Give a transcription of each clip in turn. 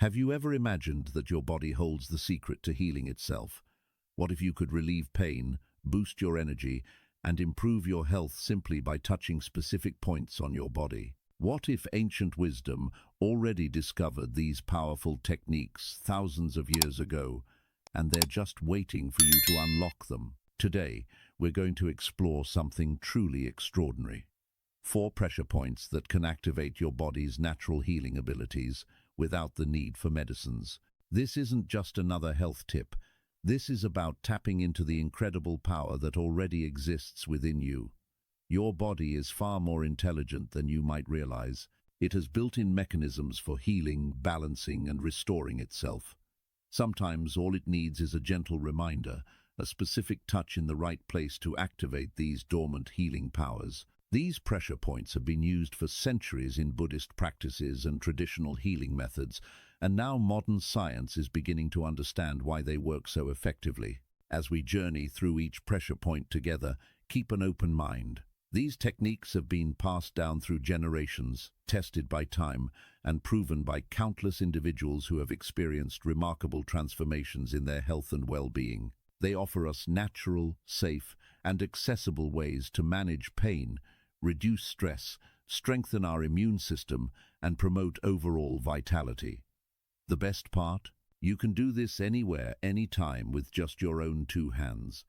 Have you ever imagined that your body holds the secret to healing itself? What if you could relieve pain, boost your energy, and improve your health simply by touching specific points on your body? What if ancient wisdom already discovered these powerful techniques thousands of years ago, and they're just waiting for you to unlock them? Today, we're going to explore something truly extraordinary. 4 pressure points that can activate your body's natural healing abilities without the need for medicines. This isn't just another health tip. This is about tapping into the incredible power that already exists within you. Your body is far more intelligent than you might realize. It has built-in mechanisms for healing, balancing, and restoring itself. Sometimes all it needs is a gentle reminder, a specific touch in the right place to activate these dormant healing powers. These pressure points have been used for centuries in Buddhist practices and traditional healing methods, and now modern science is beginning to understand why they work so effectively. As we journey through each pressure point together, keep an open mind. These techniques have been passed down through generations, tested by time, and proven by countless individuals who have experienced remarkable transformations in their health and well-being. They offer us natural, safe, and accessible ways to manage pain, reduce stress, strengthen our immune system, and promote overall vitality. The best part? You can do this anywhere, anytime, with just your own 2 hands.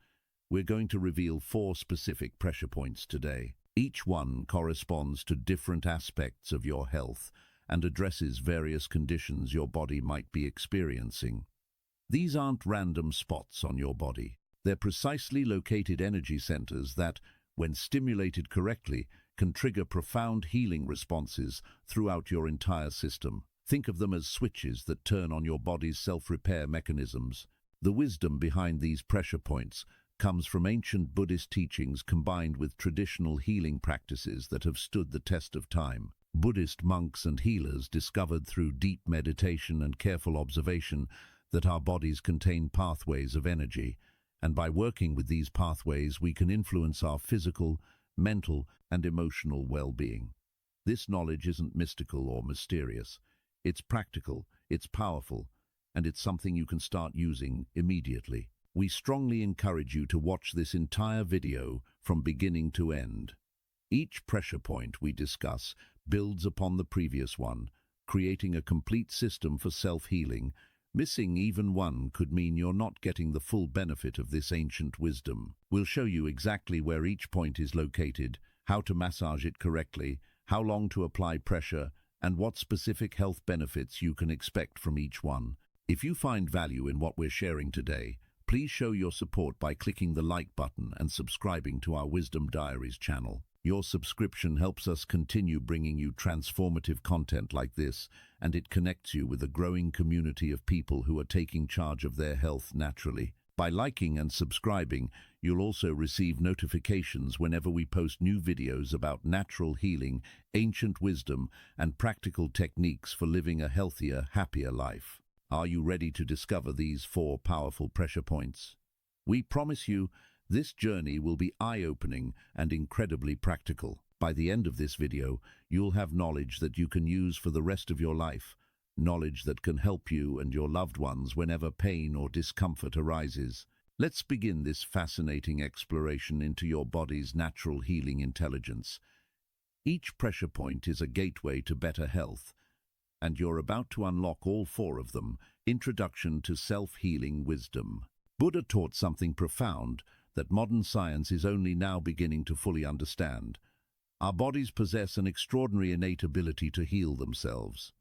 We're going to reveal 4 specific pressure points today. Each one corresponds to different aspects of your health and addresses various conditions your body might be experiencing. These aren't random spots on your body. They're precisely located energy centers that, when stimulated correctly, can trigger profound healing responses throughout your entire system. Think of them as switches that turn on your body's self-repair mechanisms. The wisdom behind these pressure points comes from ancient Buddhist teachings combined with traditional healing practices that have stood the test of time. Buddhist monks and healers discovered through deep meditation and careful observation that our bodies contain pathways of energy, and by working with these pathways we can influence our physical, mental, and emotional well-being. This knowledge isn't mystical or mysterious. It's practical, it's powerful, and it's something you can start using immediately. We strongly encourage you to watch this entire video from beginning to end. Each pressure point we discuss builds upon the previous one, creating a complete system for self-healing. Missing even one could mean you're not getting the full benefit of this ancient wisdom. We'll show you exactly where each point is located, how to massage it correctly, how long to apply pressure, and what specific health benefits you can expect from each one. If you find value in what we're sharing today, please show your support by clicking the like button and subscribing to our Wisdom Diaries channel. Your subscription helps us continue bringing you transformative content like this, and it connects you with a growing community of people who are taking charge of their health naturally. By liking and subscribing, you'll also receive notifications whenever we post new videos about natural healing, ancient wisdom, and practical techniques for living a healthier, happier life. Are you ready to discover these 4 powerful pressure points? We promise you, this journey will be eye-opening and incredibly practical. By the end of this video, you'll have knowledge that you can use for the rest of your life, knowledge that can help you and your loved ones whenever pain or discomfort arises. Let's begin this fascinating exploration into your body's natural healing intelligence. Each pressure point is a gateway to better health, and you're about to unlock all 4 of them. Introduction to self-healing wisdom. Buddha taught something profound that modern science is only now beginning to fully understand. Our bodies possess an extraordinary innate ability to heal themselves.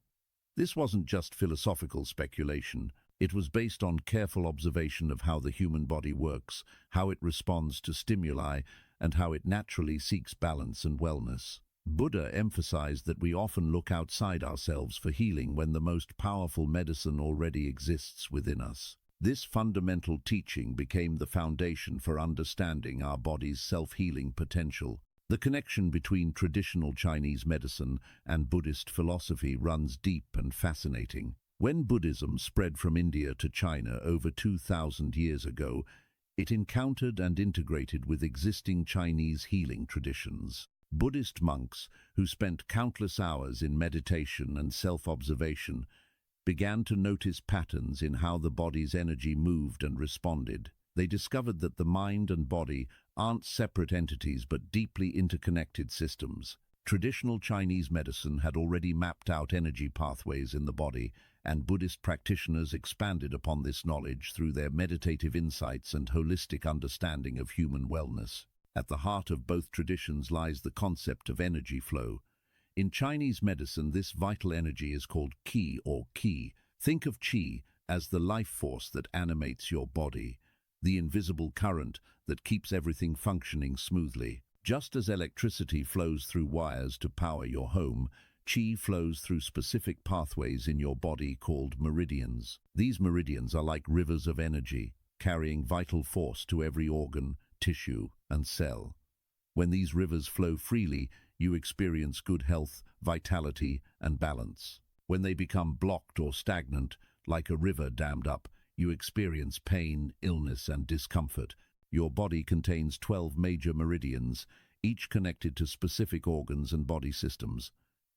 This wasn't just philosophical speculation. It was based on careful observation of how the human body works, how it responds to stimuli, and how it naturally seeks balance and wellness. Buddha emphasized that we often look outside ourselves for healing when the most powerful medicine already exists within us. This fundamental teaching became the foundation for understanding our body's self-healing potential. The connection between traditional Chinese medicine and Buddhist philosophy runs deep and fascinating. When Buddhism spread from India to China over 2,000 years ago, it encountered and integrated with existing Chinese healing traditions. Buddhist monks, who spent countless hours in meditation and self-observation, began to notice patterns in how the body's energy moved and responded. They discovered that the mind and body aren't separate entities but deeply interconnected systems. Traditional Chinese medicine had already mapped out energy pathways in the body, and Buddhist practitioners expanded upon this knowledge through their meditative insights and holistic understanding of human wellness. At the heart of both traditions lies the concept of energy flow. In Chinese medicine, this vital energy is called qi or qi. Think of qi as the life force that animates your body, the invisible current that keeps everything functioning smoothly. Just as electricity flows through wires to power your home, qi flows through specific pathways in your body called meridians. These meridians are like rivers of energy, carrying vital force to every organ, tissue, and cell. When these rivers flow freely, you experience good health, vitality, and balance. When they become blocked or stagnant, like a river dammed up, you experience pain, illness, and discomfort. Your body contains 12 major meridians, each connected to specific organs and body systems.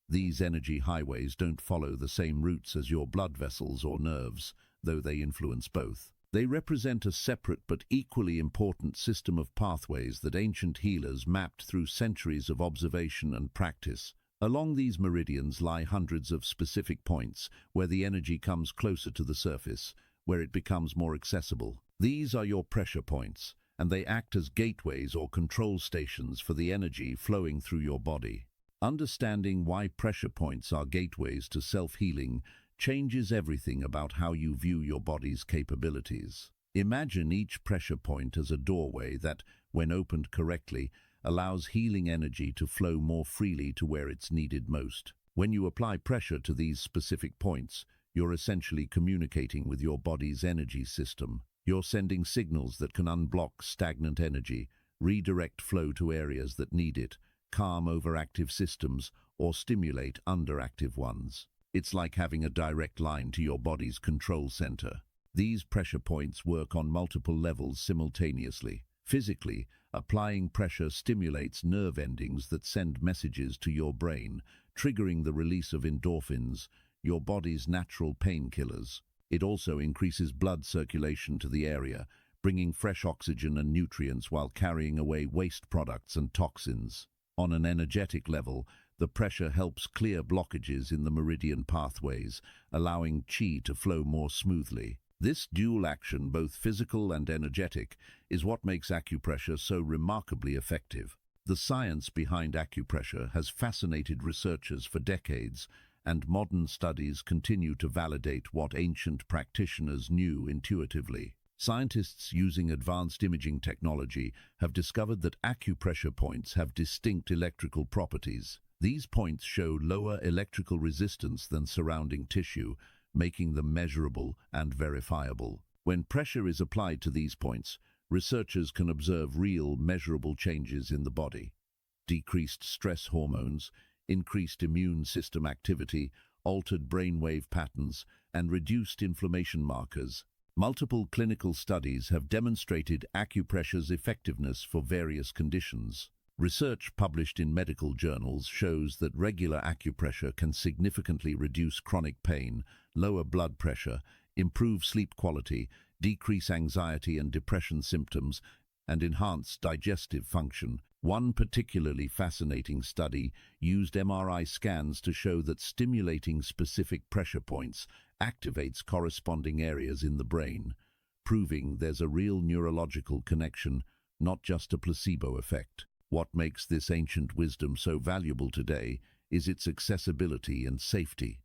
These energy highways don't follow the same routes as your blood vessels or nerves, though they influence both. They represent a separate but equally important system of pathways that ancient healers mapped through centuries of observation and practice. Along these meridians lie hundreds of specific points where the energy comes closer to the surface, where it becomes more accessible. These are your pressure points, and they act as gateways or control stations for the energy flowing through your body. Understanding why pressure points are gateways to self-healing changes everything about how you view your body's capabilities. Imagine each pressure point as a doorway that, when opened correctly, allows healing energy to flow more freely to where it's needed most. When you apply pressure to these specific points, you're essentially communicating with your body's energy system. You're sending signals that can unblock stagnant energy, redirect flow to areas that need it, calm overactive systems, or stimulate underactive ones. It's like having a direct line to your body's control center. These pressure points work on multiple levels simultaneously. Physically, applying pressure stimulates nerve endings that send messages to your brain, triggering the release of endorphins, your body's natural painkillers. It also increases blood circulation to the area, bringing fresh oxygen and nutrients while carrying away waste products and toxins. On an energetic level, the pressure helps clear blockages in the meridian pathways, allowing qi to flow more smoothly. This dual action, both physical and energetic, is what makes acupressure so remarkably effective. The science behind acupressure has fascinated researchers for decades, and modern studies continue to validate what ancient practitioners knew intuitively. Scientists using advanced imaging technology have discovered that acupressure points have distinct electrical properties. These points show lower electrical resistance than surrounding tissue, making them measurable and verifiable. When pressure is applied to these points, researchers can observe real, measurable changes in the body. Decreased stress hormones, increased immune system activity, altered brainwave patterns, and reduced inflammation markers. Multiple clinical studies have demonstrated acupressure's effectiveness for various conditions. Research published in medical journals shows that regular acupressure can significantly reduce chronic pain, lower blood pressure, improve sleep quality, decrease anxiety and depression symptoms, and enhance digestive function. One particularly fascinating study used MRI scans to show that stimulating specific pressure points activates corresponding areas in the brain, proving there's a real neurological connection, not just a placebo effect. What makes this ancient wisdom so valuable today is its accessibility and safety.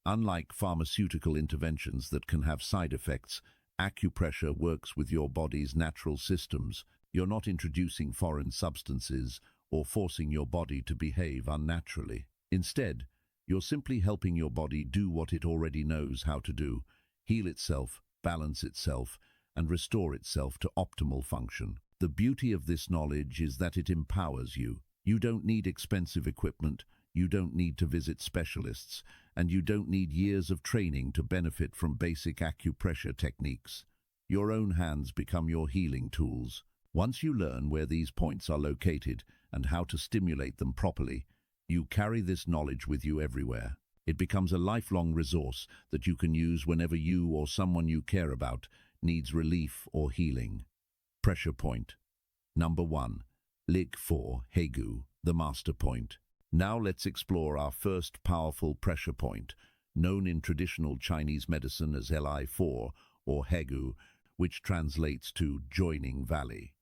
Unlike pharmaceutical interventions that can have side effects, acupressure works with your body's natural systems. You're not introducing foreign substances or forcing your body to behave unnaturally. Instead, you're simply helping your body do what it already knows how to do: heal itself, balance itself, and restore itself to optimal function. The beauty of this knowledge is that it empowers you. You don't need expensive equipment, you don't need to visit specialists, and you don't need years of training to benefit from basic acupressure techniques. Your own hands become your healing tools. Once you learn where these points are located and how to stimulate them properly, you carry this knowledge with you everywhere. It becomes a lifelong resource that you can use whenever you or someone you care about needs relief or healing. Pressure point. Number 1. Lig 4 Hegu, the master point. Now let's explore our first powerful pressure point, known in traditional Chinese medicine as Li4 or Hegu, which translates to joining valley.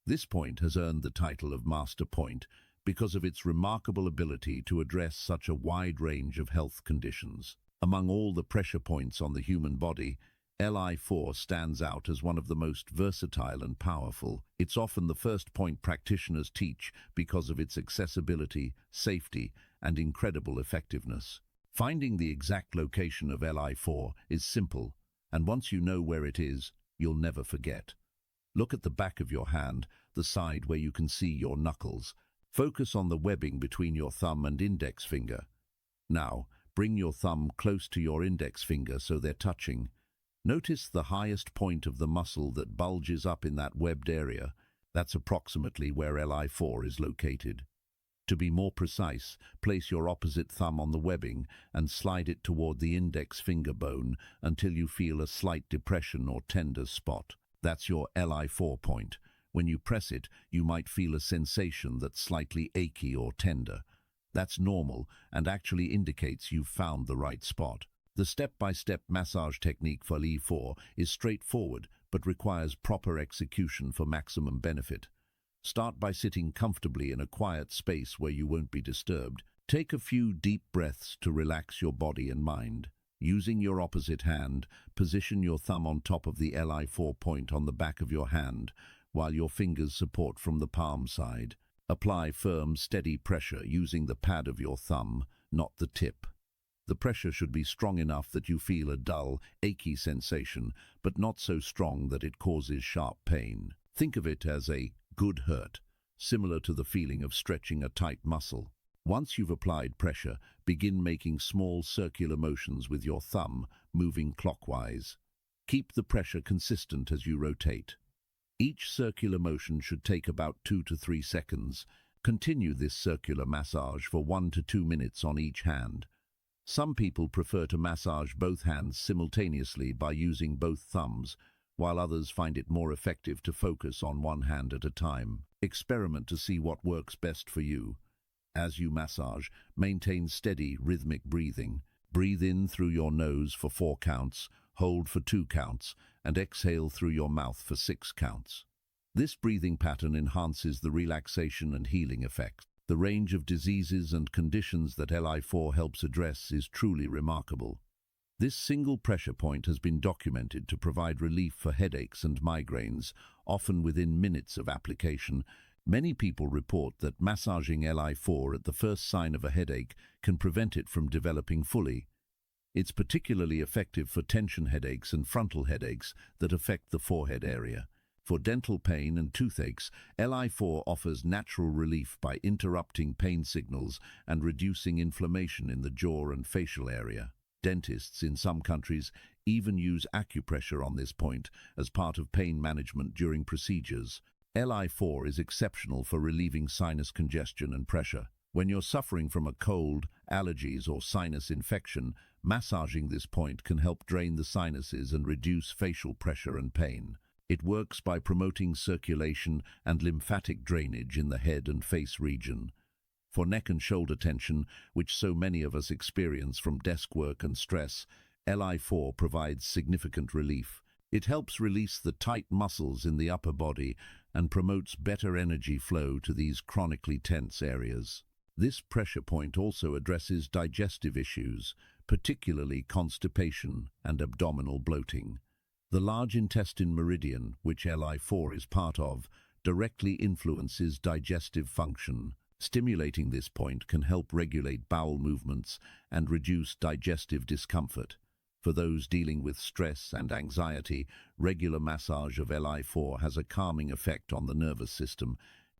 This point has earned the title of master point because of its remarkable ability to address such a wide range of health conditions. Among all the pressure points on the human body, Li4 stands out as one of the most versatile and powerful. It's often the first point practitioners teach because of its accessibility, safety, and incredible effectiveness. Finding the exact location of Li4 is simple, and once you know where it is, you'll never forget. Look at the back of your hand, the side where you can see your knuckles. Focus on the webbing between your thumb and index finger. Now, bring your thumb close to your index finger so they're touching. Notice the highest point of the muscle that bulges up in that webbed area. That's approximately where Li4 is located. To be more precise, place your opposite thumb on the webbing and slide it toward the index finger bone until you feel a slight depression or tender spot. That's your Li4 point. When you press it, you might feel a sensation that's slightly achy or tender. That's normal and actually indicates you've found the right spot. The step-by-step massage technique for Li4 is straightforward but requires proper execution for maximum benefit. Start by sitting comfortably in a quiet space where you won't be disturbed. Take a few deep breaths to relax your body and mind. Using your opposite hand, position your thumb on top of the Li4 point on the back of your hand, while your fingers support from the palm side. Apply firm, steady pressure using the pad of your thumb, not the tip. The pressure should be strong enough that you feel a dull, achy sensation, but not so strong that it causes sharp pain. Think of it as a good hurt, similar to the feeling of stretching a tight muscle. Once you've applied pressure, begin making small circular motions with your thumb, moving clockwise. Keep the pressure consistent as you rotate. Each circular motion should take about 2 to 3 seconds. Continue this circular massage for 1 to 2 minutes on each hand. Some people prefer to massage both hands simultaneously by using both thumbs, while others find it more effective to focus on one hand at a time. Experiment to see what works best for you. As you massage, maintain steady, rhythmic breathing. Breathe in through your nose for 4 counts, hold for 2 counts, and exhale through your mouth for 6 counts. This breathing pattern enhances the relaxation and healing effects. The range of diseases and conditions that Li4 helps address is truly remarkable. This single pressure point has been documented to provide relief for headaches and migraines, often within minutes of application. Many people report that massaging Li4 at the first sign of a headache can prevent it from developing fully. It's particularly effective for tension headaches and frontal headaches that affect the forehead area. For dental pain and toothaches, Li4 offers natural relief by interrupting pain signals and reducing inflammation in the jaw and facial area. Dentists in some countries even use acupressure on this point as part of pain management during procedures. Li4 is exceptional for relieving sinus congestion and pressure. When you're suffering from a cold, allergies, or sinus infection, massaging this point can help drain the sinuses and reduce facial pressure and pain. It works by promoting circulation and lymphatic drainage in the head and face region. For neck and shoulder tension, which so many of us experience from desk work and stress, Li4 provides significant relief. It helps release the tight muscles in the upper body and promotes better energy flow to these chronically tense areas. This pressure point also addresses digestive issues, particularly constipation and abdominal bloating. The large intestine meridian, which Li4 is part of, directly influences digestive function. Stimulating this point can help regulate bowel movements and reduce digestive discomfort. For those dealing with stress and anxiety, regular massage of Li4 has a calming effect on the nervous system.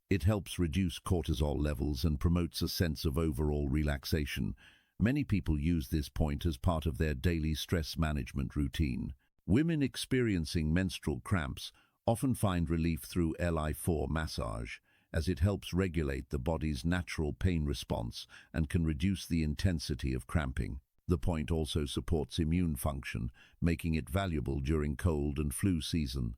It helps reduce cortisol levels and promotes a sense of overall relaxation. Many people use this point as part of their daily stress management routine. Women experiencing menstrual cramps often find relief through Li4 massage, as it helps regulate the body's natural pain response and can reduce the intensity of cramping. The point also supports immune function, making it valuable during cold and flu season.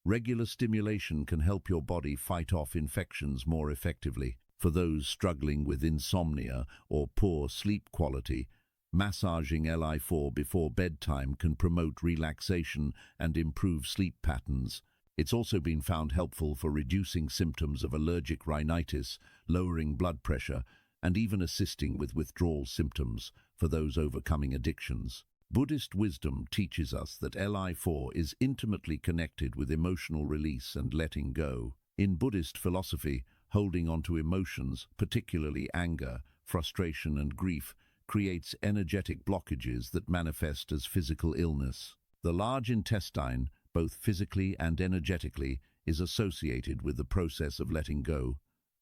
Regular stimulation can help your body fight off infections more effectively. For those struggling with insomnia or poor sleep quality, massaging Li4 before bedtime can promote relaxation and improve sleep patterns. It's also been found helpful for reducing symptoms of allergic rhinitis, lowering blood pressure, and even assisting with withdrawal symptoms for those overcoming addictions. Buddhist wisdom teaches us that Li4 is intimately connected with emotional release and letting go. In Buddhist philosophy, holding on to emotions, particularly anger, frustration, and grief, creates energetic blockages that manifest as physical illness. The large intestine, both physically and energetically, is associated with the process of letting go,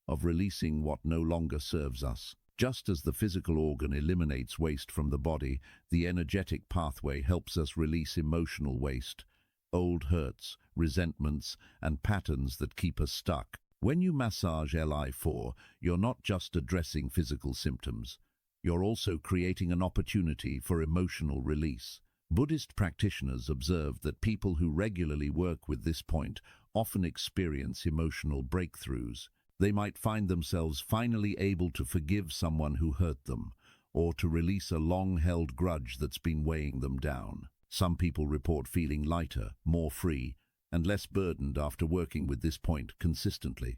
of releasing what no longer serves us. Just as the physical organ eliminates waste from the body, the energetic pathway helps us release emotional waste, old hurts, resentments, and patterns that keep us stuck. When you massage Li4, you're not just addressing physical symptoms, you're also creating an opportunity for emotional release. Buddhist practitioners observe that people who regularly work with this point often experience emotional breakthroughs. They might find themselves finally able to forgive someone who hurt them, or to release a long-held grudge that's been weighing them down. Some people report feeling lighter, more free, and less burdened after working with this point consistently.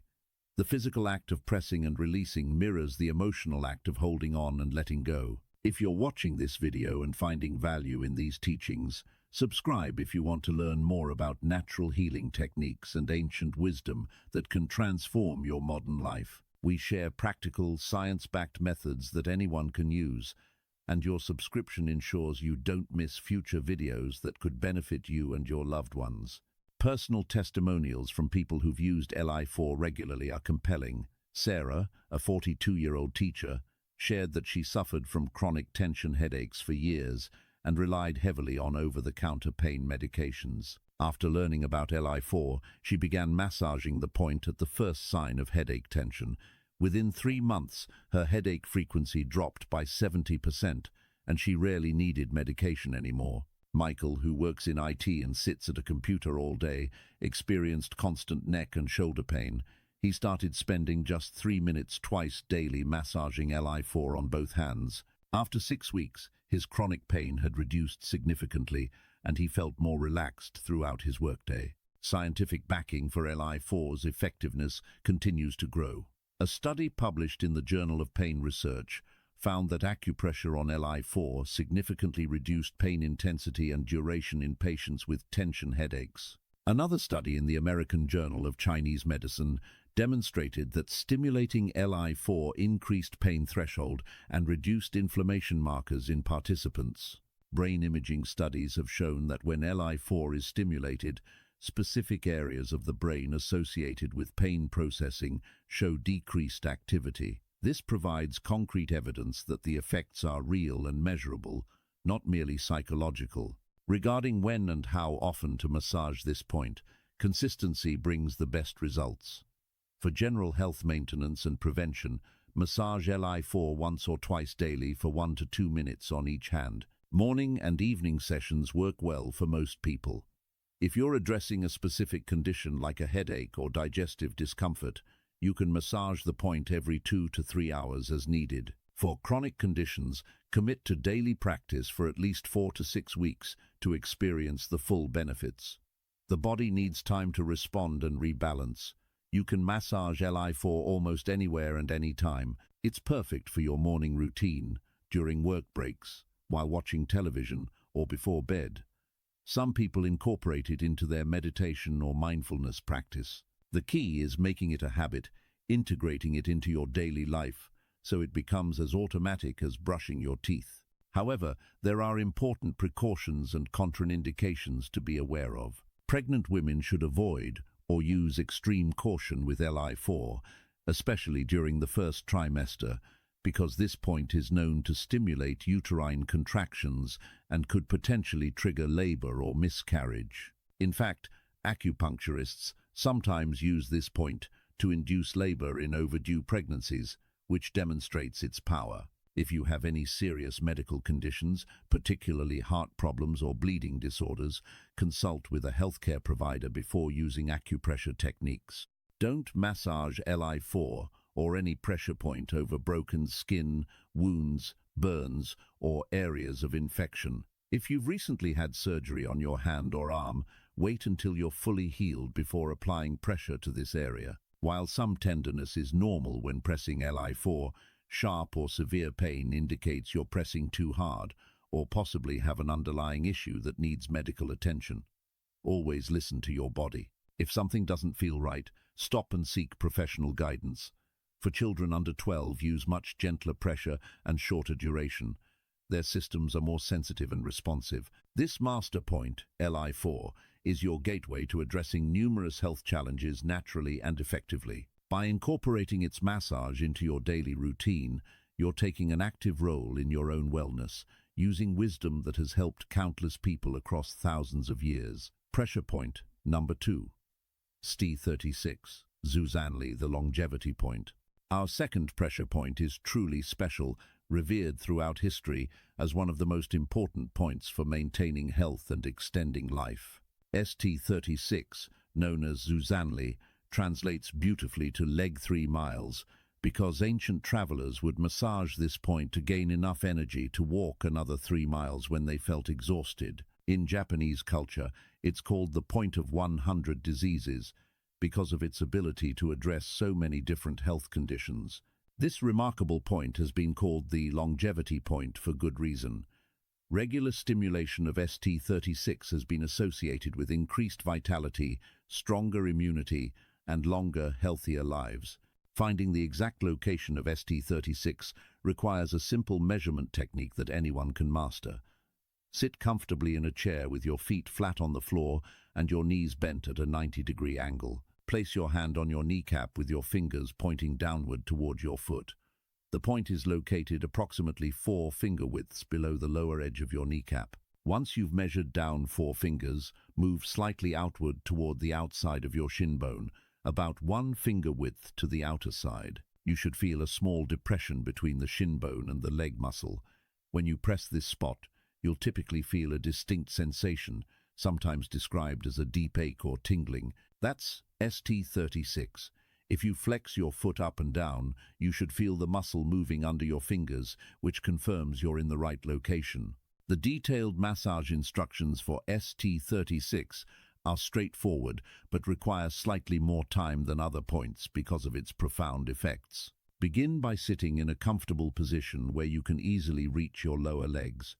The physical act of pressing and releasing mirrors the emotional act of holding on and letting go. If you're watching this video and finding value in these teachings, subscribe if you want to learn more about natural healing techniques and ancient wisdom that can transform your modern life. We share practical, science-backed methods that anyone can use, and your subscription ensures you don't miss future videos that could benefit you and your loved ones. Personal testimonials from people who've used Li4 regularly are compelling. Sarah, a 42-year-old teacher, shared that she suffered from chronic tension headaches for years and relied heavily on over-the-counter pain medications. After learning about Li4, she began massaging the point at the first sign of headache tension. Within 3 months, her headache frequency dropped by 70%, and she rarely needed medication anymore. Michael, who works in IT and sits at a computer all day, experienced constant neck and shoulder pain. He started spending just 3 minutes twice daily massaging Li4 on both hands. After 6 weeks, his chronic pain had reduced significantly, and he felt more relaxed throughout his workday. Scientific backing for Li4's effectiveness continues to grow. A study published in the Journal of Pain Research found that acupressure on Li4 significantly reduced pain intensity and duration in patients with tension headaches. Another study in the American Journal of Chinese Medicine demonstrated that stimulating Li4 increased pain threshold and reduced inflammation markers in participants. Brain imaging studies have shown that when Li4 is stimulated, specific areas of the brain associated with pain processing show decreased activity. This provides concrete evidence that the effects are real and measurable, not merely psychological. Regarding when and how often to massage this point, consistency brings the best results. For general health maintenance and prevention, massage Li4 once or twice daily for 1 to 2 minutes on each hand. Morning and evening sessions work well for most people. If you're addressing a specific condition like a headache or digestive discomfort, you can massage the point every 2 to 3 hours as needed. For chronic conditions, commit to daily practice for at least 4 to 6 weeks to experience the full benefits. The body needs time to respond and rebalance. You can massage Li4 almost anywhere and any time. It's perfect for your morning routine, during work breaks, while watching television, or before bed. Some people incorporate it into their meditation or mindfulness practice. The key is making it a habit, integrating it into your daily life, so it becomes as automatic as brushing your teeth. However, there are important precautions and contraindications to be aware of. Pregnant women should avoid or use extreme caution with Li4, especially during the first trimester, because this point is known to stimulate uterine contractions and could potentially trigger labor or miscarriage. In fact, acupuncturists sometimes use this point to induce labor in overdue pregnancies, which demonstrates its power. If you have any serious medical conditions, particularly heart problems or bleeding disorders, consult with a healthcare provider before using acupressure techniques. Don't massage Li4 or any pressure point over broken skin, wounds, burns, or areas of infection. If you've recently had surgery on your hand or arm, wait until you're fully healed before applying pressure to this area. While some tenderness is normal when pressing Li4, sharp or severe pain indicates you're pressing too hard or possibly have an underlying issue that needs medical attention. Always listen to your body. If something doesn't feel right, stop and seek professional guidance. For children under 12, use much gentler pressure and shorter duration. Their systems are more sensitive and responsive. This master point, Li4, is your gateway to addressing numerous health challenges naturally and effectively. By incorporating its massage into your daily routine, you're taking an active role in your own wellness, using wisdom that has helped countless people across thousands of years. Pressure point number 2. ST36, Zuzanli, the longevity point. Our second pressure point is truly special, revered throughout history as one of the most important points for maintaining health and extending life. ST36, known as Zuzanli, translates beautifully to leg 3 miles, because ancient travelers would massage this point to gain enough energy to walk another 3 miles when they felt exhausted. In Japanese culture, it's called the point of 100 diseases, because of its ability to address so many different health conditions. This remarkable point has been called the longevity point for good reason. Regular stimulation of ST36 has been associated with increased vitality, stronger immunity, and longer, healthier lives. Finding the exact location of ST36 requires a simple measurement technique that anyone can master. Sit comfortably in a chair with your feet flat on the floor and your knees bent at a 90-degree angle. Place your hand on your kneecap with your fingers pointing downward toward your foot. The point is located approximately 4 finger widths below the lower edge of your kneecap. Once you've measured down 4 fingers, move slightly outward toward the outside of your shin bone, about 1 finger width to the outer side. You should feel a small depression between the shin bone and the leg muscle. When you press this spot, you'll typically feel a distinct sensation, sometimes described as a deep ache or tingling. That's ST36. If you flex your foot up and down, you should feel the muscle moving under your fingers, which confirms you're in the right location. The detailed massage instructions for ST36 are straightforward, but require slightly more time than other points because of its profound effects. Begin by sitting in a comfortable position where you can easily reach your lower legs.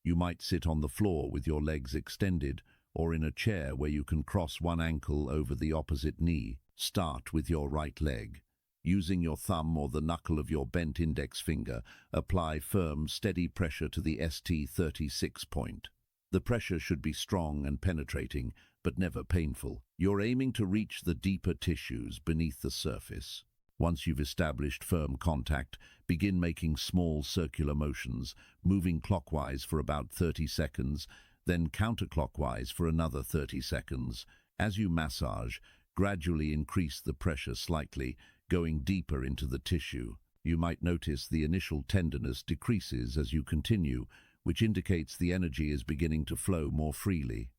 You might sit on the floor with your legs extended, or in a chair where you can cross one ankle over the opposite knee. Start with your right leg. Using your thumb or the knuckle of your bent index finger, apply firm, steady pressure to the ST36 point. The pressure should be strong and penetrating, but never painful. You're aiming to reach the deeper tissues beneath the surface. Once you've established firm contact, begin making small circular motions, moving clockwise for about 30 seconds, then counterclockwise for another 30 seconds. As you massage, gradually increase the pressure slightly, going deeper into the tissue. You might notice the initial tenderness decreases as you continue, which indicates the energy is beginning to flow more freely.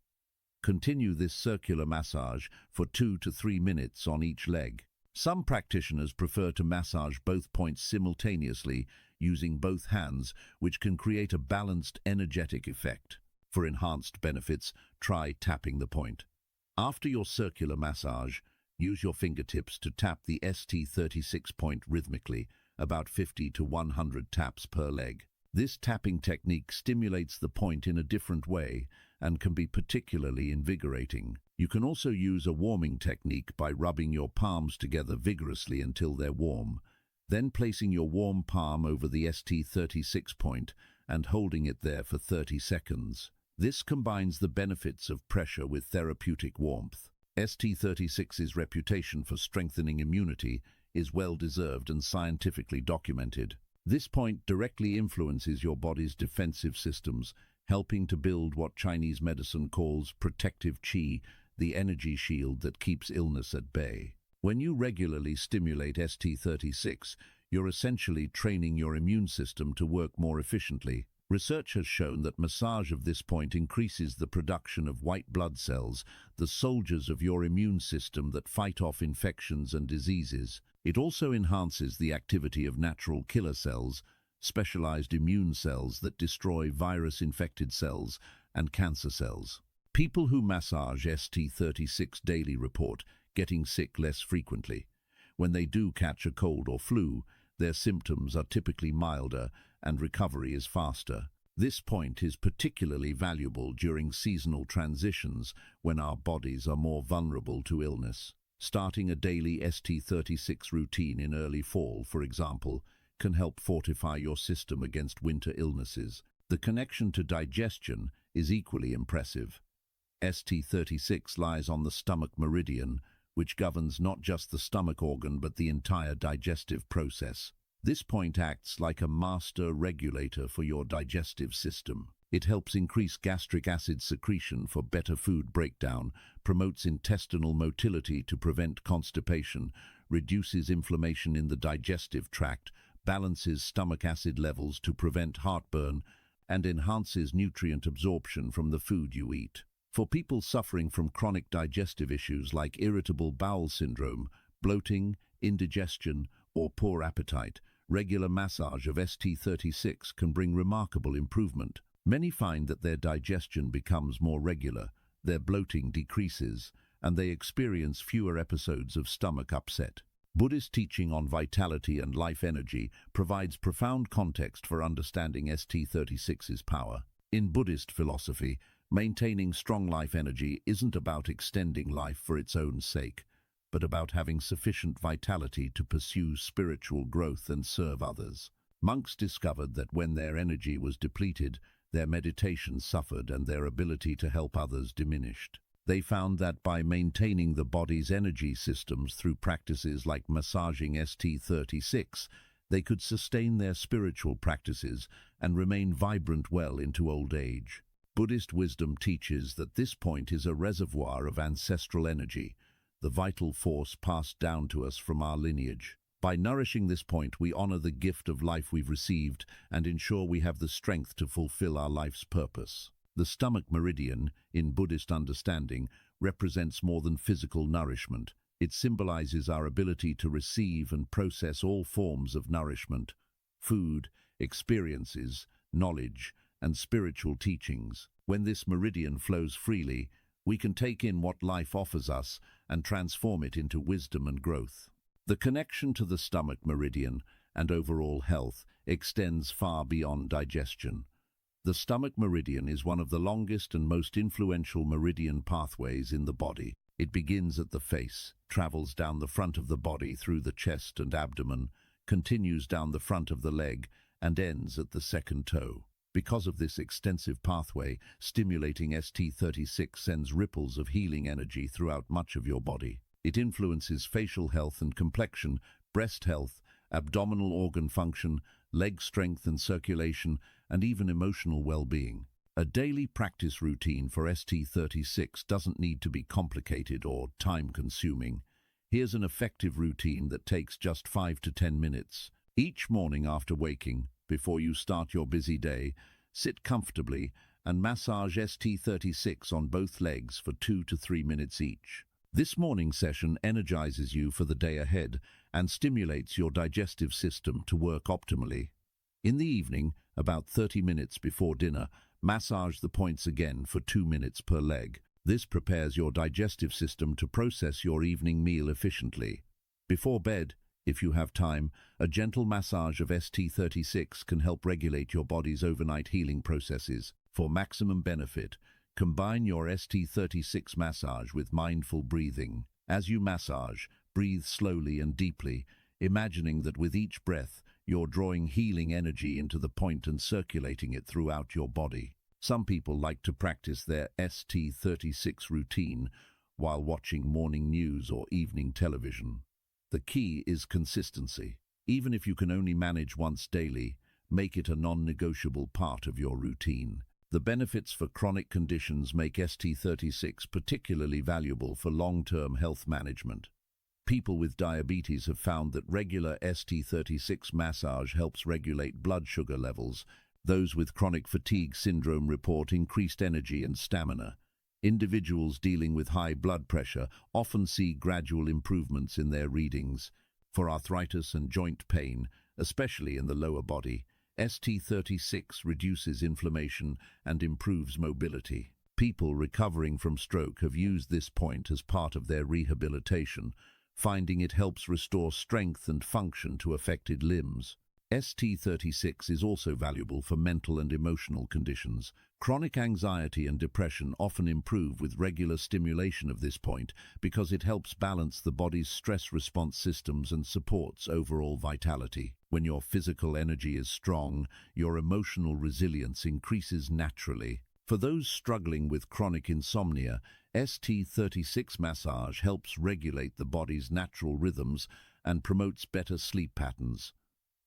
Continue this circular massage for 2 to 3 minutes on each leg. Some practitioners prefer to massage both points simultaneously using both hands, which can create a balanced, energetic effect. For enhanced benefits, try tapping the point. After your circular massage, use your fingertips to tap the ST36 point rhythmically, about 50 to 100 taps per leg. This tapping technique stimulates the point in a different way and can be particularly invigorating. You can also use a warming technique by rubbing your palms together vigorously until they're warm, then placing your warm palm over the ST36 point and holding it there for 30 seconds. This combines the benefits of pressure with therapeutic warmth. ST36's reputation for strengthening immunity is well-deserved and scientifically documented. This point directly influences your body's defensive systems, helping to build what Chinese medicine calls protective qi, the energy shield that keeps illness at bay. When you regularly stimulate ST36, You're essentially training your immune system to work more efficiently. Research has shown that massage of this point increases the production of white blood cells, the soldiers of your immune system that fight off infections and diseases. It also enhances the activity of natural killer cells, specialized immune cells that destroy virus-infected cells and cancer cells. People who massage ST36 daily report getting sick less frequently. When they do catch a cold or flu, their symptoms are typically milder and recovery is faster. This point is particularly valuable during seasonal transitions when our bodies are more vulnerable to illness. Starting a daily ST36 routine in early fall, for example, can help fortify your system against winter illnesses. The connection to digestion is equally impressive. ST36 lies on the stomach meridian, which governs not just the stomach organ but the entire digestive process. This point acts like a master regulator for your digestive system. It helps increase gastric acid secretion for better food breakdown, promotes intestinal motility to prevent constipation, reduces inflammation in the digestive tract, balances stomach acid levels to prevent heartburn, and enhances nutrient absorption from the food you eat. For people suffering from chronic digestive issues like irritable bowel syndrome, bloating, indigestion, or poor appetite, regular massage of ST36 can bring remarkable improvement. Many find that their digestion becomes more regular, their bloating decreases, and they experience fewer episodes of stomach upset. Buddhist teaching on vitality and life energy provides profound context for understanding ST36's power. In Buddhist philosophy, maintaining strong life energy isn't about extending life for its own sake, but about having sufficient vitality to pursue spiritual growth and serve others. Monks discovered that when their energy was depleted, their meditation suffered and their ability to help others diminished. They found that by maintaining the body's energy systems through practices like massaging ST36, they could sustain their spiritual practices and remain vibrant well into old age. Buddhist wisdom teaches that this point is a reservoir of ancestral energy, the vital force passed down to us from our lineage. By nourishing this point, we honor the gift of life we've received and ensure we have the strength to fulfill our life's purpose. The stomach meridian, in Buddhist understanding, represents more than physical nourishment. It symbolizes our ability to receive and process all forms of nourishment: food, experiences, knowledge, and spiritual teachings. When this meridian flows freely, we can take in what life offers us and transform it into wisdom and growth. The connection to the stomach meridian and overall health extends far beyond digestion. The stomach meridian is one of the longest and most influential meridian pathways in the body. It begins at the face, travels down the front of the body through the chest and abdomen, continues down the front of the leg, and ends at the second toe. Because of this extensive pathway, stimulating ST36 sends ripples of healing energy throughout much of your body. It influences facial health and complexion, breast health, abdominal organ function, leg strength and circulation, and even emotional well-being. A daily practice routine for ST36 doesn't need to be complicated or time-consuming. Here's an effective routine that takes just 5 to 10 minutes. Each morning after waking, before you start your busy day, sit comfortably and massage ST36 on both legs for 2 to 3 minutes each. This morning session energizes you for the day ahead and stimulates your digestive system to work optimally. In the evening, about 30 minutes before dinner, massage the points again for 2 minutes per leg. This prepares your digestive system to process your evening meal efficiently. Before bed, if you have time, a gentle massage of ST36 can help regulate your body's overnight healing processes. For maximum benefit, combine your ST36 massage with mindful breathing. As you massage, breathe slowly and deeply, imagining that with each breath, you're drawing healing energy into the point and circulating it throughout your body. Some people like to practice their ST36 routine while watching morning news or evening television. The key is consistency. Even if you can only manage once daily, make it a non-negotiable part of your routine. The benefits for chronic conditions make ST36 particularly valuable for long-term health management. People with diabetes have found that regular ST36 massage helps regulate blood sugar levels. Those with chronic fatigue syndrome report increased energy and stamina. Individuals dealing with high blood pressure often see gradual improvements in their readings. For arthritis and joint pain, especially in the lower body, ST36 reduces inflammation and improves mobility. People recovering from stroke have used this point as part of their rehabilitation, finding it helps restore strength and function to affected limbs. ST36 is also valuable for mental and emotional conditions. Chronic anxiety and depression often improve with regular stimulation of this point because it helps balance the body's stress response systems and supports overall vitality. When your physical energy is strong, your emotional resilience increases naturally. For those struggling with chronic insomnia, ST36 massage helps regulate the body's natural rhythms and promotes better sleep patterns.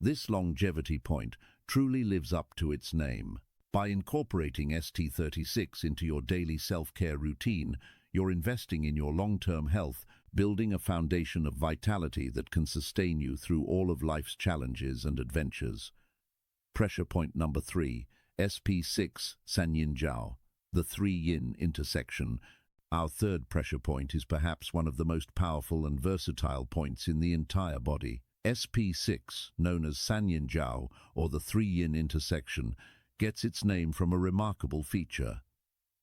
This longevity point truly lives up to its name. By incorporating ST36 into your daily self-care routine, you're investing in your long-term health, building a foundation of vitality that can sustain you through all of life's challenges and adventures. Pressure point number 3, SP6 Sanyin Jiao, the 3-yin intersection. Our third pressure point is perhaps one of the most powerful and versatile points in the entire body. SP6, known as Sanyin Jiao, or the 3-yin intersection, gets its name from a remarkable feature.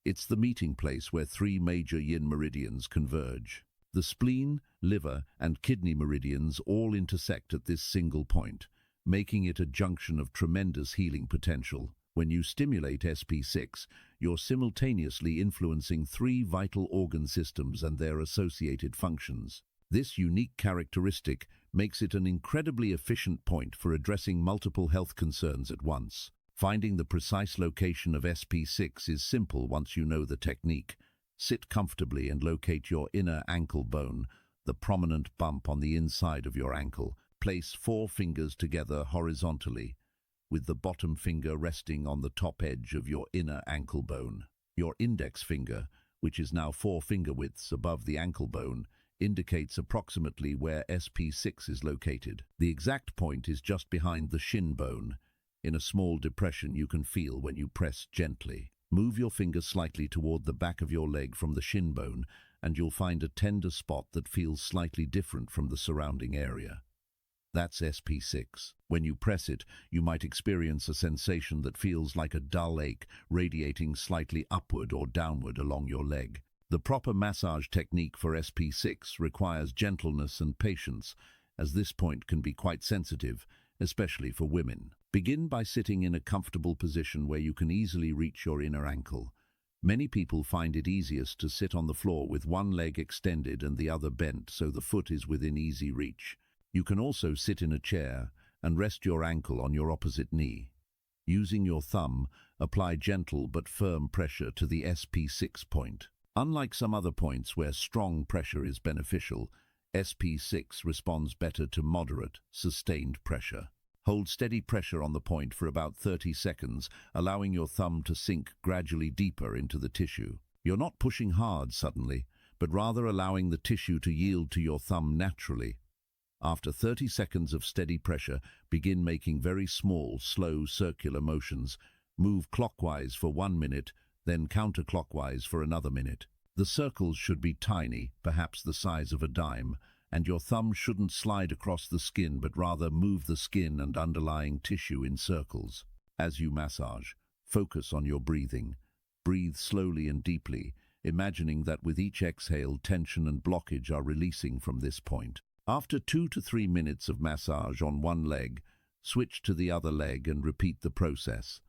It's the meeting place where 3 major yin meridians converge. The spleen, liver, and kidney meridians all intersect at this single point, making it a junction of tremendous healing potential. When you stimulate SP6, you're simultaneously influencing 3 vital organ systems and their associated functions. This unique characteristic makes it an incredibly efficient point for addressing multiple health concerns at once. Finding the precise location of SP6 is simple once you know the technique. Sit comfortably and locate your inner ankle bone, the prominent bump on the inside of your ankle. Place 4 fingers together horizontally, with the bottom finger resting on the top edge of your inner ankle bone. Your index finger, which is now 4 finger widths above the ankle bone, indicates approximately where SP6 is located. The exact point is just behind the shin bone, in a small depression you can feel when you press gently. Move your finger slightly toward the back of your leg from the shin bone, and you'll find a tender spot that feels slightly different from the surrounding area. That's SP6. When you press it, you might experience a sensation that feels like a dull ache radiating slightly upward or downward along your leg. The proper massage technique for SP6 requires gentleness and patience, as this point can be quite sensitive, especially for women. Begin by sitting in a comfortable position where you can easily reach your inner ankle. Many people find it easiest to sit on the floor with one leg extended and the other bent so the foot is within easy reach. You can also sit in a chair and rest your ankle on your opposite knee. Using your thumb, apply gentle but firm pressure to the SP6 point. Unlike some other points where strong pressure is beneficial, SP6 responds better to moderate, sustained pressure. Hold steady pressure on the point for about 30 seconds, allowing your thumb to sink gradually deeper into the tissue. You're not pushing hard suddenly, but rather allowing the tissue to yield to your thumb naturally. After 30 seconds of steady pressure, begin making very small, slow circular motions. Move clockwise for 1 minute, then counterclockwise for another minute. The circles should be tiny, perhaps the size of a dime, and your thumb shouldn't slide across the skin but rather move the skin and underlying tissue in circles. As you massage, focus on your breathing. Breathe slowly and deeply, imagining that with each exhale tension and blockage are releasing from this point. After 2 to 3 minutes of massage on one leg, switch to the other leg and repeat the process.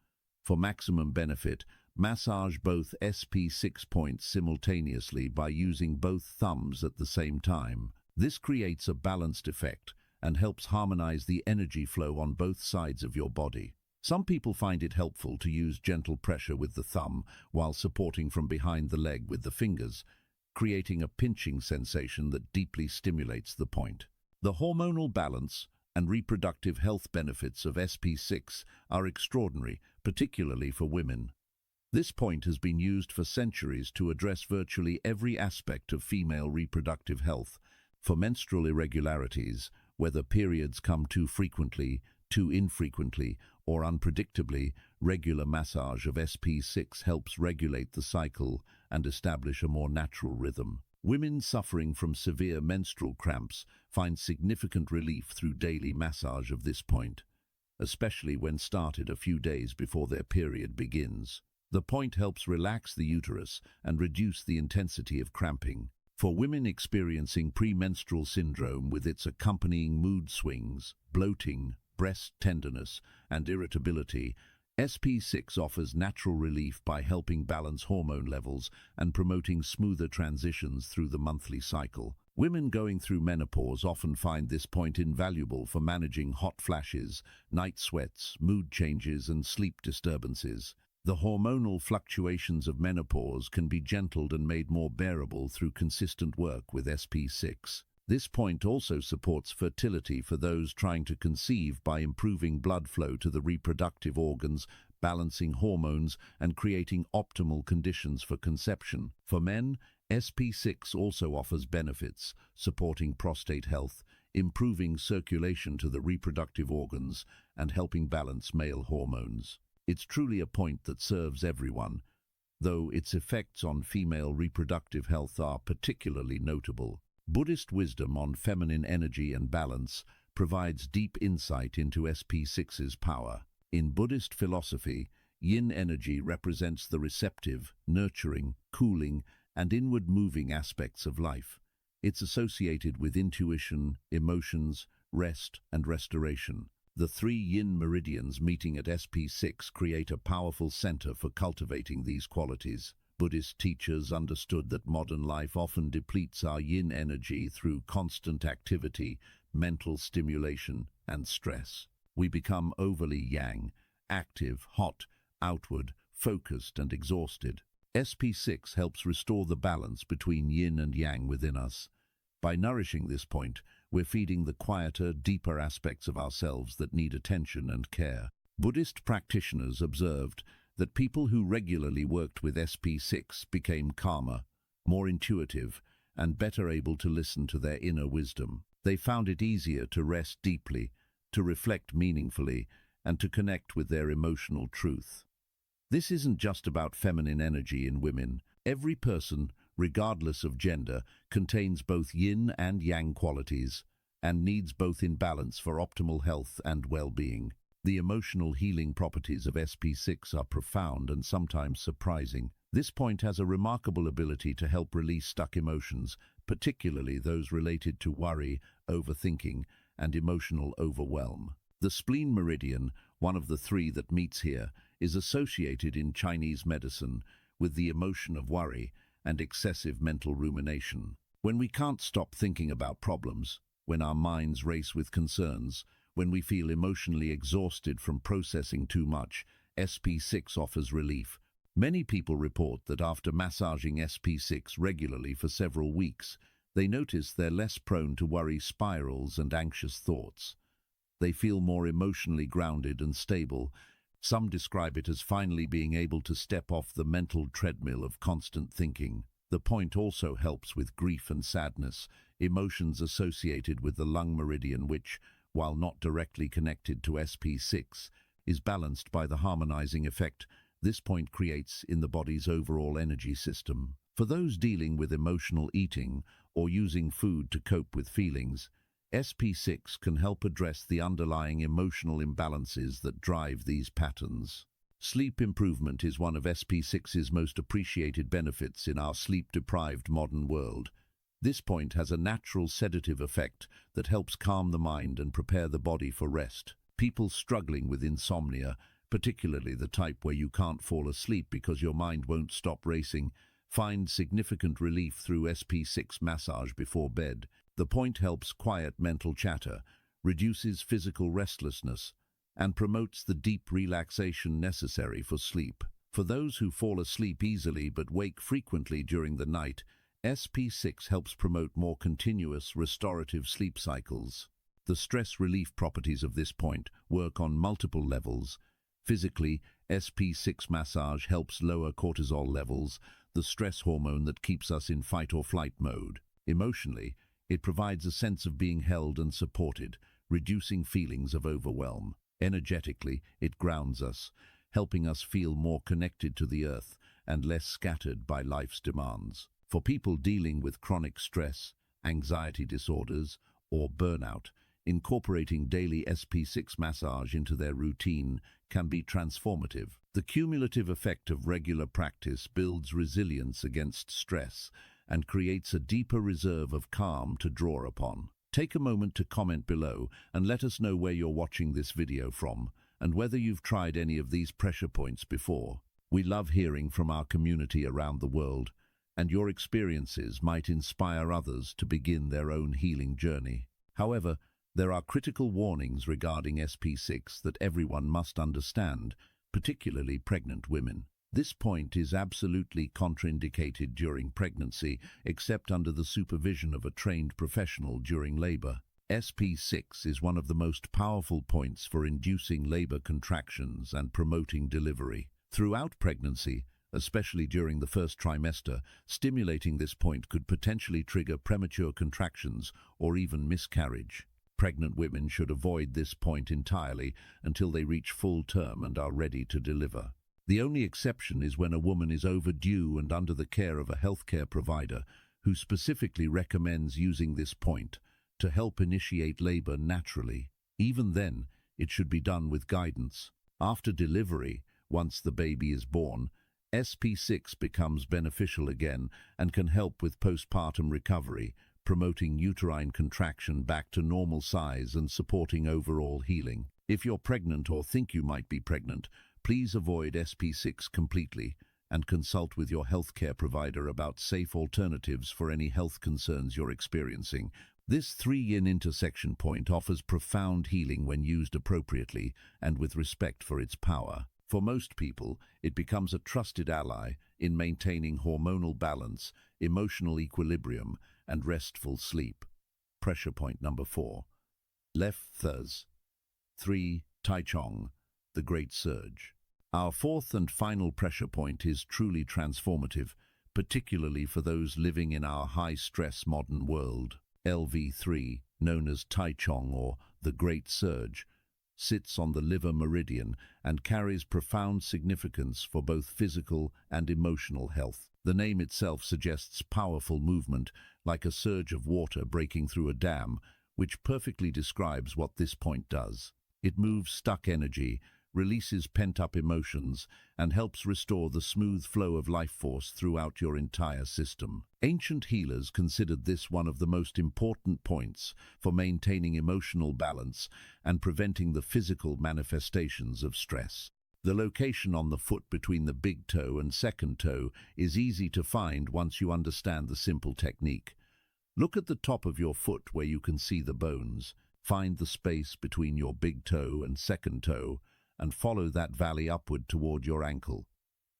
For maximum benefit, massage both SP6 points simultaneously by using both thumbs at the same time. This creates a balanced effect and helps harmonize the energy flow on both sides of your body. Some people find it helpful to use gentle pressure with the thumb while supporting from behind the leg with the fingers, creating a pinching sensation that deeply stimulates the point. The hormonal balance and reproductive health benefits of SP6 are extraordinary, particularly for women. This point has been used for centuries to address virtually every aspect of female reproductive health, For menstrual irregularities, whether periods come too frequently, too infrequently, or unpredictably, regular massage of SP6 helps regulate the cycle and establish a more natural rhythm. Women suffering from severe menstrual cramps find significant relief through daily massage of this point, especially when started a few days before their period begins. The point helps relax the uterus and reduce the intensity of cramping. For women experiencing premenstrual syndrome with its accompanying mood swings, bloating, breast tenderness, and irritability, SP6 offers natural relief by helping balance hormone levels and promoting smoother transitions through the monthly cycle. Women going through menopause often find this point invaluable for managing hot flashes, night sweats, mood changes, and sleep disturbances. The hormonal fluctuations of menopause can be gentled and made more bearable through consistent work with SP6. This point also supports fertility for those trying to conceive by improving blood flow to the reproductive organs, balancing hormones, and creating optimal conditions for conception. For men, SP6 also offers benefits, supporting prostate health, improving circulation to the reproductive organs, and helping balance male hormones. It's truly a point that serves everyone, though its effects on female reproductive health are particularly notable. Buddhist wisdom on feminine energy and balance provides deep insight into SP6's power. In Buddhist philosophy, yin energy represents the receptive, nurturing, cooling, and inward-moving aspects of life. It's associated with intuition, emotions, rest, and restoration. The 3 yin meridians meeting at SP6 create a powerful center for cultivating these qualities. Buddhist teachers understood that modern life often depletes our yin energy through constant activity, mental stimulation, and stress. We become overly yang, active, hot, outward, focused, and exhausted. SP6 helps restore the balance between yin and yang within us. By nourishing this point, we're feeding the quieter, deeper aspects of ourselves that need attention and care. Buddhist practitioners observed that people who regularly worked with SP6 became calmer, more intuitive, and better able to listen to their inner wisdom. They found it easier to rest deeply, to reflect meaningfully, and to connect with their emotional truth. This isn't just about feminine energy in women. Every person, regardless of gender, contains both yin and yang qualities, and needs both in balance for optimal health and well-being. The emotional healing properties of SP6 are profound and sometimes surprising. This point has a remarkable ability to help release stuck emotions, particularly those related to worry, overthinking, and emotional overwhelm. The spleen meridian, one of the 3 that meets here, is associated in Chinese medicine with the emotion of worry and excessive mental rumination. When we can't stop thinking about problems, when our minds race with concerns, when we feel emotionally exhausted from processing too much, SP6 offers relief. Many people report that after massaging SP6 regularly for several weeks, they notice they're less prone to worry spirals and anxious thoughts. They feel more emotionally grounded and stable. Some describe it as finally being able to step off the mental treadmill of constant thinking. The point also helps with grief and sadness, emotions associated with the lung meridian which, while not directly connected to SP6, is balanced by the harmonizing effect this point creates in the body's overall energy system. For those dealing with emotional eating or using food to cope with feelings, SP6 can help address the underlying emotional imbalances that drive these patterns. Sleep improvement is one of SP6's most appreciated benefits in our sleep-deprived modern world. This point has a natural sedative effect that helps calm the mind and prepare the body for rest. People struggling with insomnia, particularly the type where you can't fall asleep because your mind won't stop racing, find significant relief through SP6 massage before bed. The point helps quiet mental chatter, reduces physical restlessness, and promotes the deep relaxation necessary for sleep. For those who fall asleep easily but wake frequently during the night, SP6 helps promote more continuous, restorative sleep cycles. The stress relief properties of this point work on multiple levels. Physically, SP6 massage helps lower cortisol levels, the stress hormone that keeps us in fight-or-flight mode. Emotionally, It provides a sense of being held and supported, reducing feelings of overwhelm. Energetically, it grounds us, helping us feel more connected to the earth and less scattered by life's demands. For people dealing with chronic stress, anxiety disorders, or burnout, incorporating daily SP6 massage into their routine can be transformative. The cumulative effect of regular practice builds resilience against stress and creates a deeper reserve of calm to draw upon. Take a moment to comment below and let us know where you're watching this video from and whether you've tried any of these pressure points before. We love hearing from our community around the world, and your experiences might inspire others to begin their own healing journey. However, there are critical warnings regarding SP6 that everyone must understand, particularly pregnant women. This point is absolutely contraindicated during pregnancy, except under the supervision of a trained professional during labor. SP6 is one of the most powerful points for inducing labor contractions and promoting delivery. Throughout pregnancy, especially during the first trimester, stimulating this point could potentially trigger premature contractions or even miscarriage. Pregnant women should avoid this point entirely until they reach full term and are ready to deliver. The only exception is when a woman is overdue and under the care of a healthcare provider who specifically recommends using this point to help initiate labor naturally. Even then, it should be done with guidance. After delivery, once the baby is born, SP6 becomes beneficial again and can help with postpartum recovery, promoting uterine contraction back to normal size and supporting overall healing. If you're pregnant or think you might be pregnant, please avoid SP6 completely and consult with your healthcare provider about safe alternatives for any health concerns you're experiencing. This 3-yin intersection point offers profound healing when used appropriately and with respect for its power. For most people, it becomes a trusted ally in maintaining hormonal balance, emotional equilibrium, and restful sleep. Pressure point number 4. Left Thurs. 3. Tai Chong, the Great Surge. Our fourth and final pressure point is truly transformative, particularly for those living in our high-stress modern world. LV3, known as Tai Chong or the Great Surge, sits on the liver meridian and carries profound significance for both physical and emotional health. The name itself suggests powerful movement, like a surge of water breaking through a dam, which perfectly describes what this point does. It moves stuck energy, releases pent-up emotions, and helps restore the smooth flow of life force throughout your entire system. Ancient healers considered this one of the most important points for maintaining emotional balance and preventing the physical manifestations of stress. The location on the foot between the big toe and second toe is easy to find once you understand the simple technique. Look at the top of your foot where you can see the bones. Find the space between your big toe and second toe and follow that valley upward toward your ankle.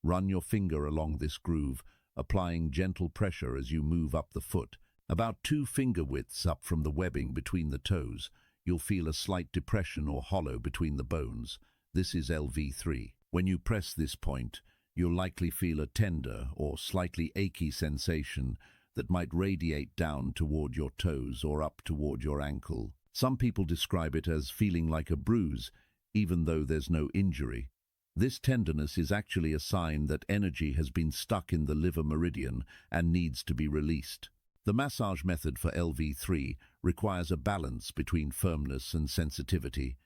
Run your finger along this groove, applying gentle pressure as you move up the foot. About 2 finger widths up from the webbing between the toes, you'll feel a slight depression or hollow between the bones. This is LV3. When you press this point, you'll likely feel a tender or slightly achy sensation that might radiate down toward your toes or up toward your ankle. Some people describe it as feeling like a bruise, even though there's no injury. This tenderness is actually a sign that energy has been stuck in the liver meridian and needs to be released. The massage method for LV3 requires a balance between firmness and sensitivity,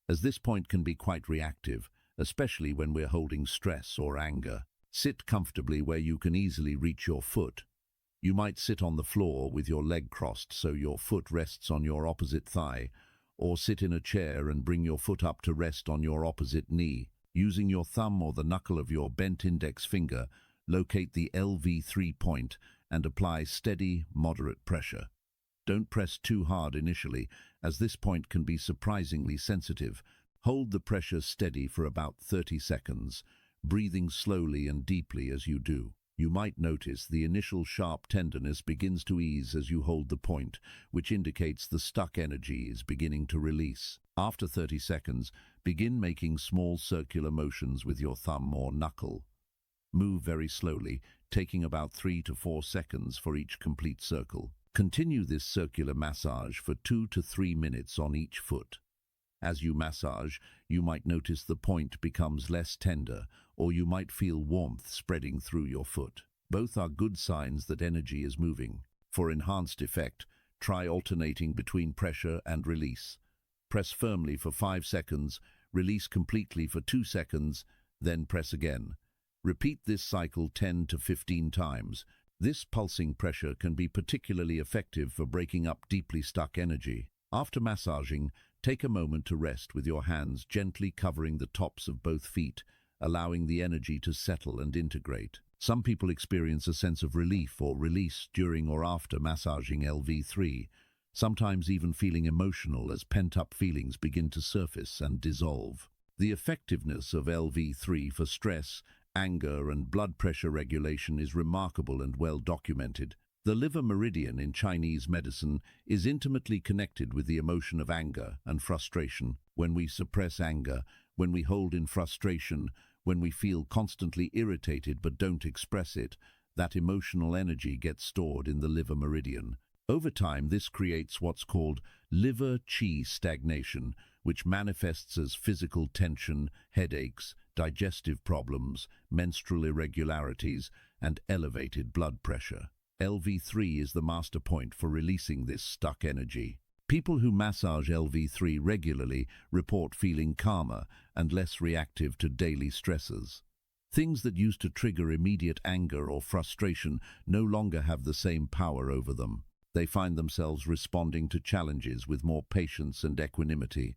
as this point can be quite reactive, especially when we're holding stress or anger. Sit comfortably where you can easily reach your foot. You might sit on the floor with your leg crossed so your foot rests on your opposite thigh, or sit in a chair and bring your foot up to rest on your opposite knee. Using your thumb or the knuckle of your bent index finger, locate the LV3 point and apply steady, moderate pressure. Don't press too hard initially, as this point can be surprisingly sensitive. Hold the pressure steady for about 30 seconds, breathing slowly and deeply as you do. You might notice the initial sharp tenderness begins to ease as you hold the point, which indicates the stuck energy is beginning to release. After 30 seconds, begin making small circular motions with your thumb or knuckle. Move very slowly, taking about 3 to 4 seconds for each complete circle. Continue this circular massage for 2 to 3 minutes on each foot. As you massage, you might notice the point becomes less tender, or you might feel warmth spreading through your foot. Both are good signs that energy is moving. For enhanced effect, try alternating between pressure and release. Press firmly for 5 seconds, release completely for 2 seconds, then press again. Repeat this cycle 10 to 15 times. This pulsing pressure can be particularly effective for breaking up deeply stuck energy. After massaging, take a moment to rest with your hands gently covering the tops of both feet, allowing the energy to settle and integrate. Some people experience a sense of relief or release during or after massaging LV3, sometimes even feeling emotional as pent-up feelings begin to surface and dissolve. The effectiveness of LV3 for stress, anger, and blood pressure regulation is remarkable and well documented. The liver meridian in Chinese medicine is intimately connected with the emotion of anger and frustration. When we suppress anger, when we hold in frustration, when we feel constantly irritated but don't express it, that emotional energy gets stored in the liver meridian. Over time, this creates what's called liver qi stagnation, which manifests as physical tension, headaches, digestive problems, menstrual irregularities, and elevated blood pressure. LV3 is the master point for releasing this stuck energy. People who massage LV3 regularly report feeling calmer and less reactive to daily stresses. Things that used to trigger immediate anger or frustration no longer have the same power over them. They find themselves responding to challenges with more patience and equanimity.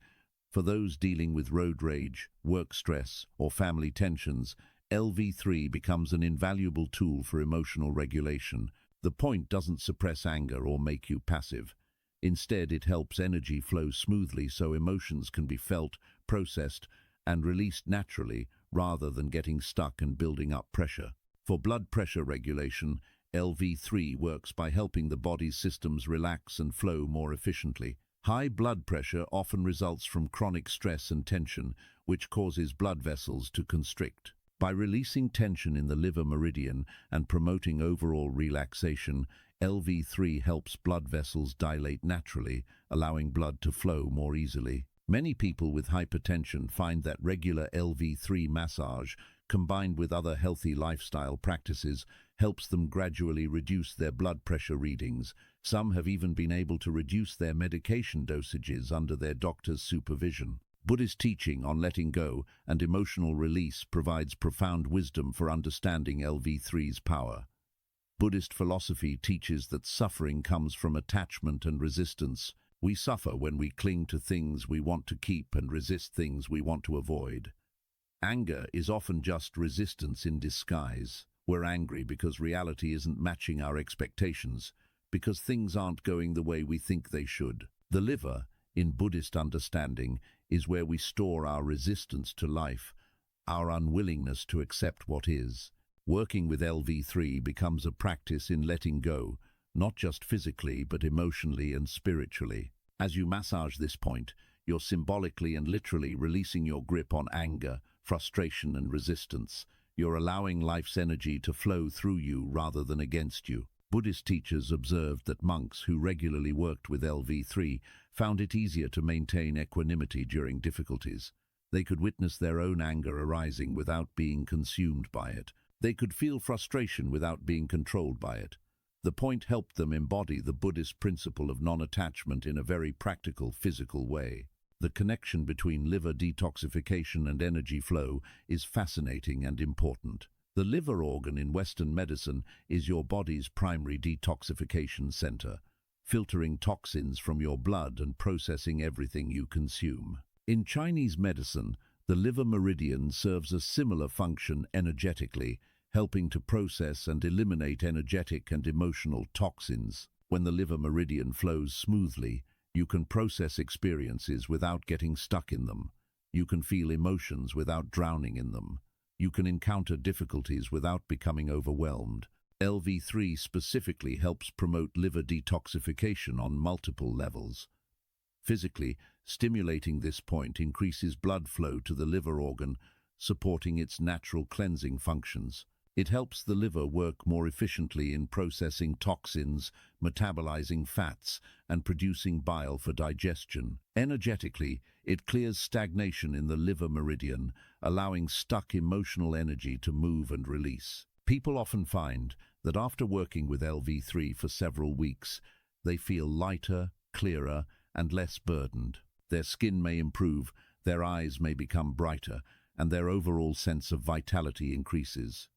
For those dealing with road rage, work stress, or family tensions, LV3 becomes an invaluable tool for emotional regulation. The point doesn't suppress anger or make you passive. Instead, it helps energy flow smoothly so emotions can be felt, processed, and released naturally rather than getting stuck and building up pressure. For blood pressure regulation, LV3 works by helping the body's systems relax and flow more efficiently. High blood pressure often results from chronic stress and tension, which causes blood vessels to constrict. By releasing tension in the liver meridian and promoting overall relaxation, LV3 helps blood vessels dilate naturally, allowing blood to flow more easily. Many people with hypertension find that regular LV3 massage, combined with other healthy lifestyle practices, helps them gradually reduce their blood pressure readings. Some have even been able to reduce their medication dosages under their doctor's supervision. Buddhist teaching on letting go and emotional release provides profound wisdom for understanding LV3's power. Buddhist philosophy teaches that suffering comes from attachment and resistance. We suffer when we cling to things we want to keep and resist things we want to avoid. Anger is often just resistance in disguise. We're angry because reality isn't matching our expectations, because things aren't going the way we think they should. The liver, in Buddhist understanding, is where we store our resistance to life, our unwillingness to accept what is. Working with LV3 becomes a practice in letting go, not just physically but emotionally and spiritually. As you massage this point, you're symbolically and literally releasing your grip on anger, frustration, and resistance. You're allowing life's energy to flow through you rather than against you. Buddhist teachers observed that monks who regularly worked with LV3 found it easier to maintain equanimity during difficulties. They could witness their own anger arising without being consumed by it. They could feel frustration without being controlled by it. The point helped them embody the Buddhist principle of non-attachment in a very practical, physical way. The connection between liver detoxification and energy flow is fascinating and important. The liver organ in Western medicine is your body's primary detoxification center, filtering toxins from your blood and processing everything you consume. In Chinese medicine, the liver meridian serves a similar function energetically, helping to process and eliminate energetic and emotional toxins. When the liver meridian flows smoothly, you can process experiences without getting stuck in them. You can feel emotions without drowning in them. You can encounter difficulties without becoming overwhelmed. LV3 specifically helps promote liver detoxification on multiple levels. Physically, stimulating this point increases blood flow to the liver organ, supporting its natural cleansing functions. It helps the liver work more efficiently in processing toxins, metabolizing fats, and producing bile for digestion. Energetically, it clears stagnation in the liver meridian, allowing stuck emotional energy to move and release. People often find that after working with LV3 for several weeks, they feel lighter, clearer, and less burdened. Their skin may improve, their eyes may become brighter, and their overall sense of vitality increases.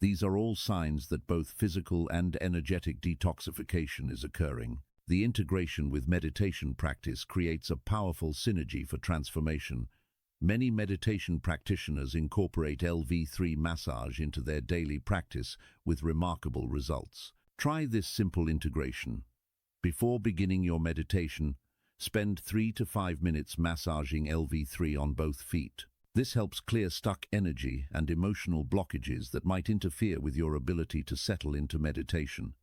These are all signs that both physical and energetic detoxification is occurring. The integration with meditation practice creates a powerful synergy for transformation. Many meditation practitioners incorporate LV3 massage into their daily practice with remarkable results. Try this simple integration. Before beginning your meditation, spend 3 to 5 minutes massaging LV3 on both feet. This helps clear stuck energy and emotional blockages that might interfere with your ability to settle into meditation.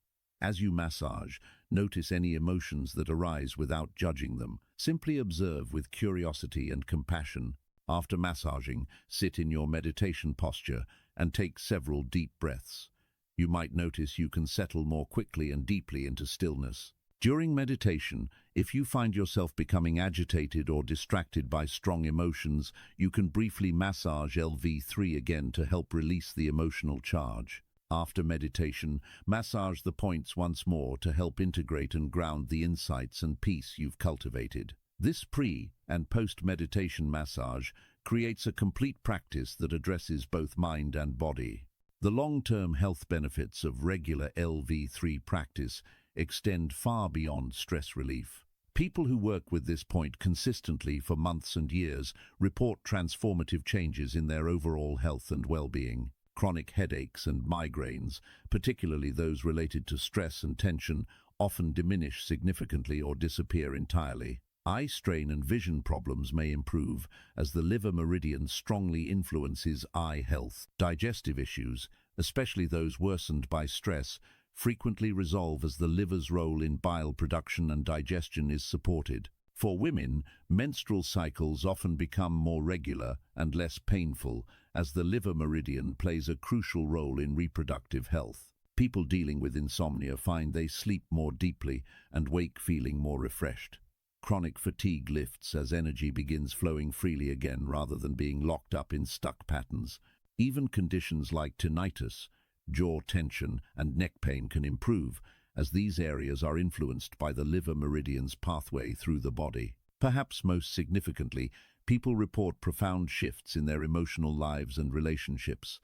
As you massage, notice any emotions that arise without judging them. Simply observe with curiosity and compassion. After massaging, sit in your meditation posture and take several deep breaths. You might notice you can settle more quickly and deeply into stillness. During meditation, if you find yourself becoming agitated or distracted by strong emotions, you can briefly massage LV3 again to help release the emotional charge. After meditation, massage the points once more to help integrate and ground the insights and peace you've cultivated. This pre- and post-meditation massage creates a complete practice that addresses both mind and body. The long-term health benefits of regular LV3 practice extend far beyond stress relief. People who work with this point consistently for months and years report transformative changes in their overall health and well-being. Chronic headaches and migraines, particularly those related to stress and tension, often diminish significantly or disappear entirely. Eye strain and vision problems may improve as the liver meridian strongly influences eye health. Digestive issues, especially those worsened by stress, frequently resolve as the liver's role in bile production and digestion is supported. For women, menstrual cycles often become more regular and less painful as the liver meridian plays a crucial role in reproductive health. People dealing with insomnia find they sleep more deeply and wake feeling more refreshed. Chronic fatigue lifts as energy begins flowing freely again rather than being locked up in stuck patterns. Even conditions like tinnitus, jaw tension, and neck pain can improve, as these areas are influenced by the liver meridian's pathway through the body. Perhaps most significantly, people report profound shifts in their emotional lives and relationships.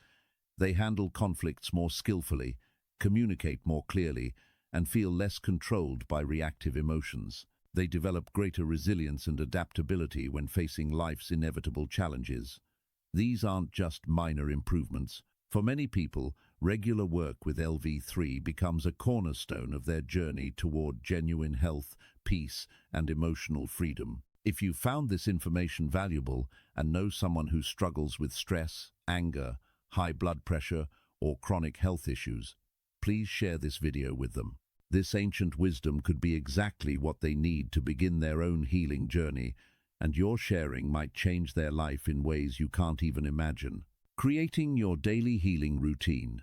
They handle conflicts more skillfully, communicate more clearly, and feel less controlled by reactive emotions. They develop greater resilience and adaptability when facing life's inevitable challenges. These aren't just minor improvements. For many people, regular work with LV3 becomes a cornerstone of their journey toward genuine health, peace, and emotional freedom. If you found this information valuable and know someone who struggles with stress, anger, high blood pressure, or chronic health issues, please share this video with them. This ancient wisdom could be exactly what they need to begin their own healing journey, and your sharing might change their life in ways you can't even imagine. Creating your daily healing routine.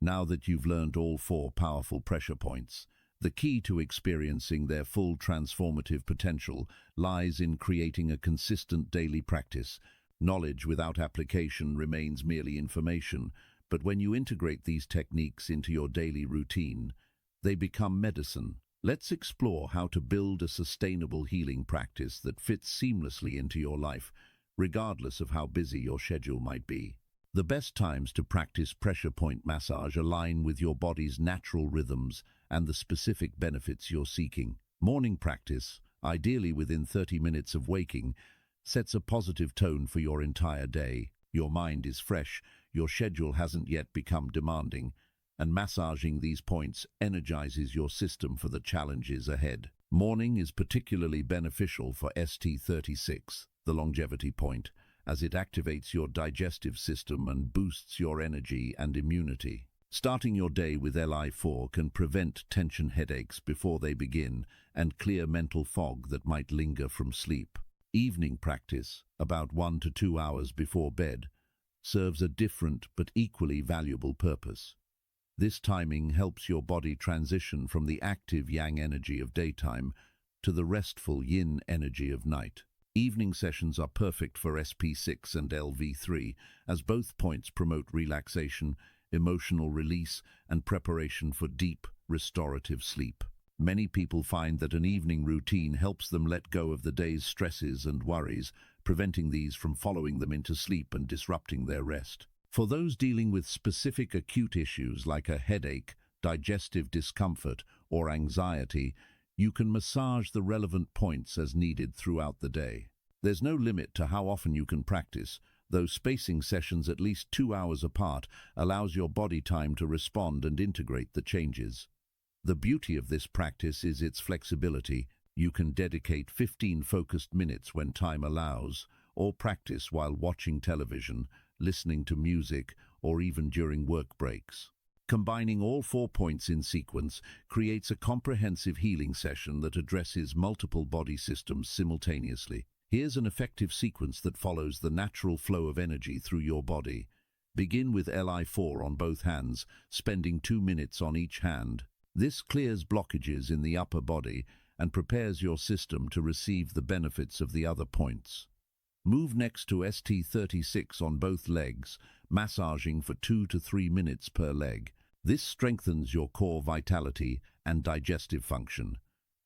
Now that you've learned all 4 powerful pressure points, the key to experiencing their full transformative potential lies in creating a consistent daily practice. Knowledge without application remains merely information, but when you integrate these techniques into your daily routine, they become medicine. Let's explore how to build a sustainable healing practice that fits seamlessly into your life, regardless of how busy your schedule might be. The best times to practice pressure point massage align with your body's natural rhythms and the specific benefits you're seeking. Morning practice, ideally within 30 minutes of waking, sets a positive tone for your entire day. Your mind is fresh, your schedule hasn't yet become demanding, and massaging these points energizes your system for the challenges ahead. Morning is particularly beneficial for ST36, the longevity point, as it activates your digestive system and boosts your energy and immunity. Starting your day with LI4 can prevent tension headaches before they begin and clear mental fog that might linger from sleep. Evening practice, about 1 to 2 hours before bed, serves a different but equally valuable purpose. This timing helps your body transition from the active yang energy of daytime to the restful yin energy of night. Evening sessions are perfect for SP6 and LV3, as both points promote relaxation, emotional release, and preparation for deep, restorative sleep. Many people find that an evening routine helps them let go of the day's stresses and worries, preventing these from following them into sleep and disrupting their rest. For those dealing with specific acute issues like a headache, digestive discomfort, or anxiety, you can massage the relevant points as needed throughout the day. There's no limit to how often you can practice, though spacing sessions at least 2 hours apart allows your body time to respond and integrate the changes. The beauty of this practice is its flexibility. You can dedicate 15 focused minutes when time allows, or practice while watching television, listening to music, or even during work breaks. Combining all 4 points in sequence creates a comprehensive healing session that addresses multiple body systems simultaneously. Here's an effective sequence that follows the natural flow of energy through your body. Begin with Li4 on both hands, spending 2 minutes on each hand. This clears blockages in the upper body and prepares your system to receive the benefits of the other points. Move next to ST36 on both legs, massaging for 2 to 3 minutes per leg. This strengthens your core vitality and digestive function.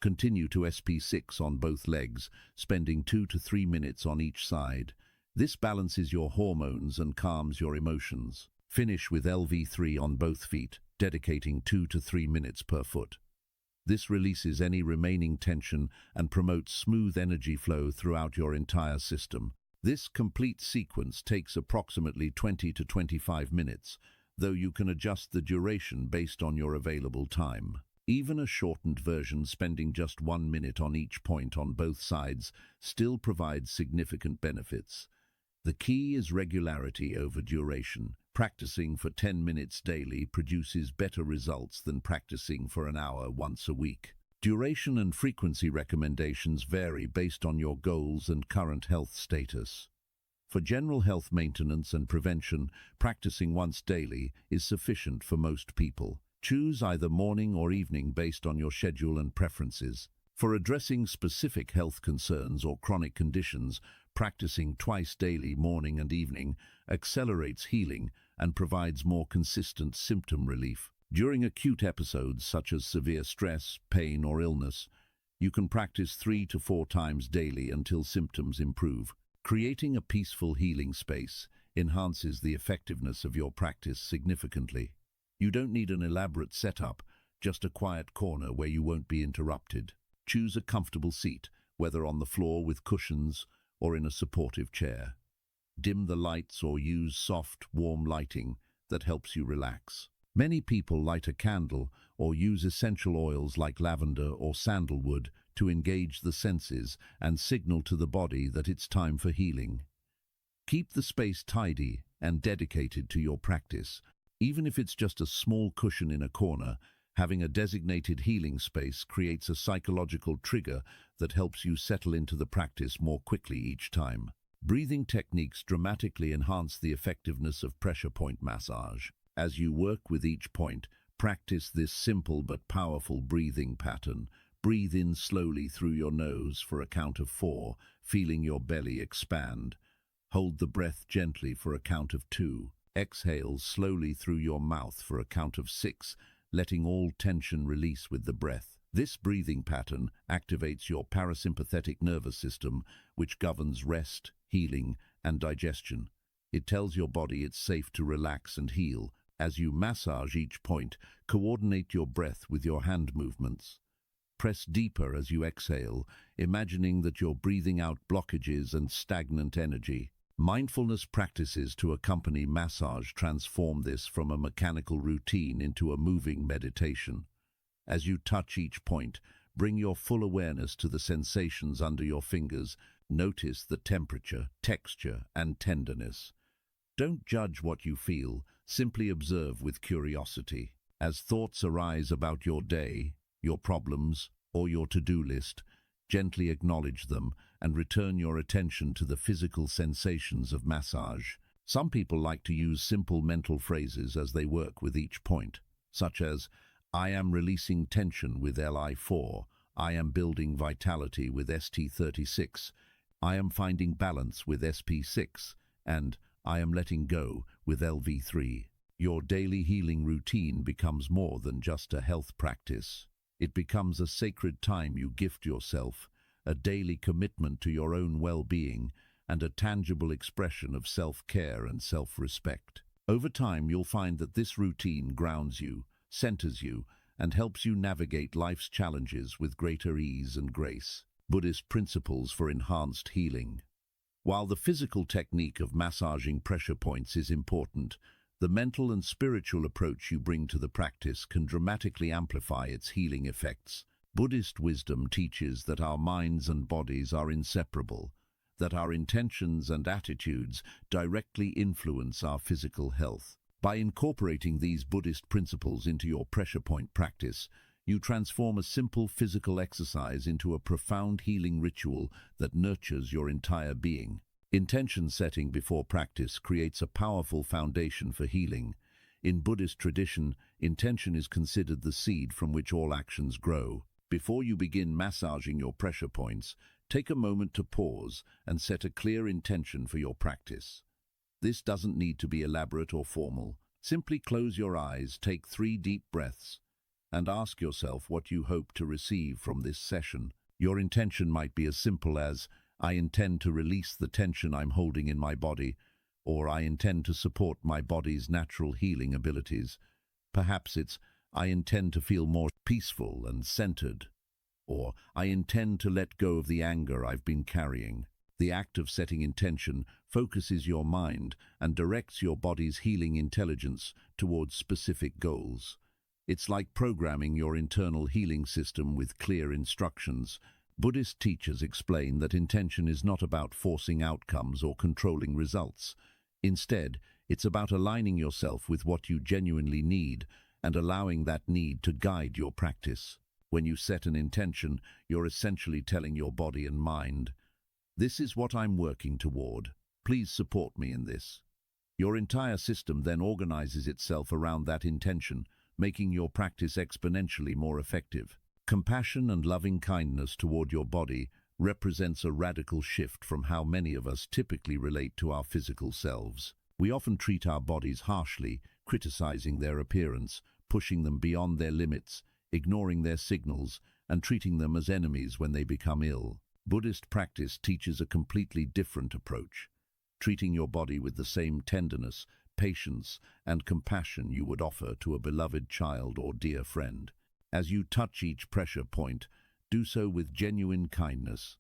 Continue to SP6 on both legs, spending 2 to 3 minutes on each side. This balances your hormones and calms your emotions. Finish with LV3 on both feet, dedicating 2 to 3 minutes per foot. This releases any remaining tension and promotes smooth energy flow throughout your entire system. This complete sequence takes approximately 20 to 25 minutes, though you can adjust the duration based on your available time. Even a shortened version spending just 1 minute on each point on both sides still provides significant benefits. The key is regularity over duration. Practicing for 10 minutes daily produces better results than practicing for an hour once a week. Duration and frequency recommendations vary based on your goals and current health status. For general health maintenance and prevention, practicing once daily is sufficient for most people. Choose either morning or evening based on your schedule and preferences. For addressing specific health concerns or chronic conditions, practicing twice daily, morning and evening, accelerates healing and provides more consistent symptom relief. During acute episodes such as severe stress, pain, or illness, you can practice 3 to 4 times daily until symptoms improve. Creating a peaceful healing space enhances the effectiveness of your practice significantly. You don't need an elaborate setup, just a quiet corner where you won't be interrupted. Choose a comfortable seat, whether on the floor with cushions or in a supportive chair. Dim the lights or use soft, warm lighting that helps you relax. Many people light a candle or use essential oils like lavender or sandalwood to engage the senses and signal to the body that it's time for healing. Keep the space tidy and dedicated to your practice. Even if it's just a small cushion in a corner, having a designated healing space creates a psychological trigger that helps you settle into the practice more quickly each time. Breathing techniques dramatically enhance the effectiveness of pressure point massage. As you work with each point, practice this simple but powerful breathing pattern. Breathe in slowly through your nose for a count of 4, feeling your belly expand. Hold the breath gently for a count of 2. Exhale slowly through your mouth for a count of 6, letting all tension release with the breath. This breathing pattern activates your parasympathetic nervous system, which governs rest, healing, and digestion. It tells your body it's safe to relax and heal. As you massage each point, coordinate your breath with your hand movements. Press deeper as you exhale, imagining that you're breathing out blockages and stagnant energy. Mindfulness practices to accompany massage transform this from a mechanical routine into a moving meditation. As you touch each point, bring your full awareness to the sensations under your fingers. Notice the temperature, texture, and tenderness. Don't judge what you feel, simply observe with curiosity. As thoughts arise about your day, your problems, or your to-do list, gently acknowledge them and return your attention to the physical sensations of massage. Some people like to use simple mental phrases as they work with each point, such as, I am releasing tension with Li4, I am building vitality with St36, I am finding balance with SP6, and I am letting go with LV3. Your daily healing routine becomes more than just a health practice. It becomes a sacred time you gift yourself, a daily commitment to your own well-being, and a tangible expression of self-care and self-respect. Over time, you'll find that this routine grounds you, centers you, and helps you navigate life's challenges with greater ease and grace. Buddhist principles for enhanced healing. While the physical technique of massaging pressure points is important, the mental and spiritual approach you bring to the practice can dramatically amplify its healing effects. Buddhist wisdom teaches that our minds and bodies are inseparable, that our intentions and attitudes directly influence our physical health. By incorporating these Buddhist principles into your pressure point practice, you transform a simple physical exercise into a profound healing ritual that nurtures your entire being. Intention setting before practice creates a powerful foundation for healing. In Buddhist tradition, intention is considered the seed from which all actions grow. Before you begin massaging your pressure points, take a moment to pause and set a clear intention for your practice. This doesn't need to be elaborate or formal. Simply close your eyes, take 3 deep breaths, and ask yourself what you hope to receive from this session. Your intention might be as simple as, I intend to release the tension I'm holding in my body, or I intend to support my body's natural healing abilities. Perhaps it's, I intend to feel more peaceful and centered, or I intend to let go of the anger I've been carrying. The act of setting intention focuses your mind and directs your body's healing intelligence towards specific goals. It's like programming your internal healing system with clear instructions. Buddhist teachers explain that intention is not about forcing outcomes or controlling results. Instead, it's about aligning yourself with what you genuinely need and allowing that need to guide your practice. When you set an intention, you're essentially telling your body and mind, this is what I'm working toward. Please support me in this. Your entire system then organizes itself around that intention, making your practice exponentially more effective. Compassion and loving kindness toward your body represents a radical shift from how many of us typically relate to our physical selves. We often treat our bodies harshly, criticizing their appearance, pushing them beyond their limits, ignoring their signals, and treating them as enemies when they become ill. Buddhist practice teaches a completely different approach, treating your body with the same tenderness, patience, and compassion you would offer to a beloved child or dear friend. As you touch each pressure point, do so with genuine kindness.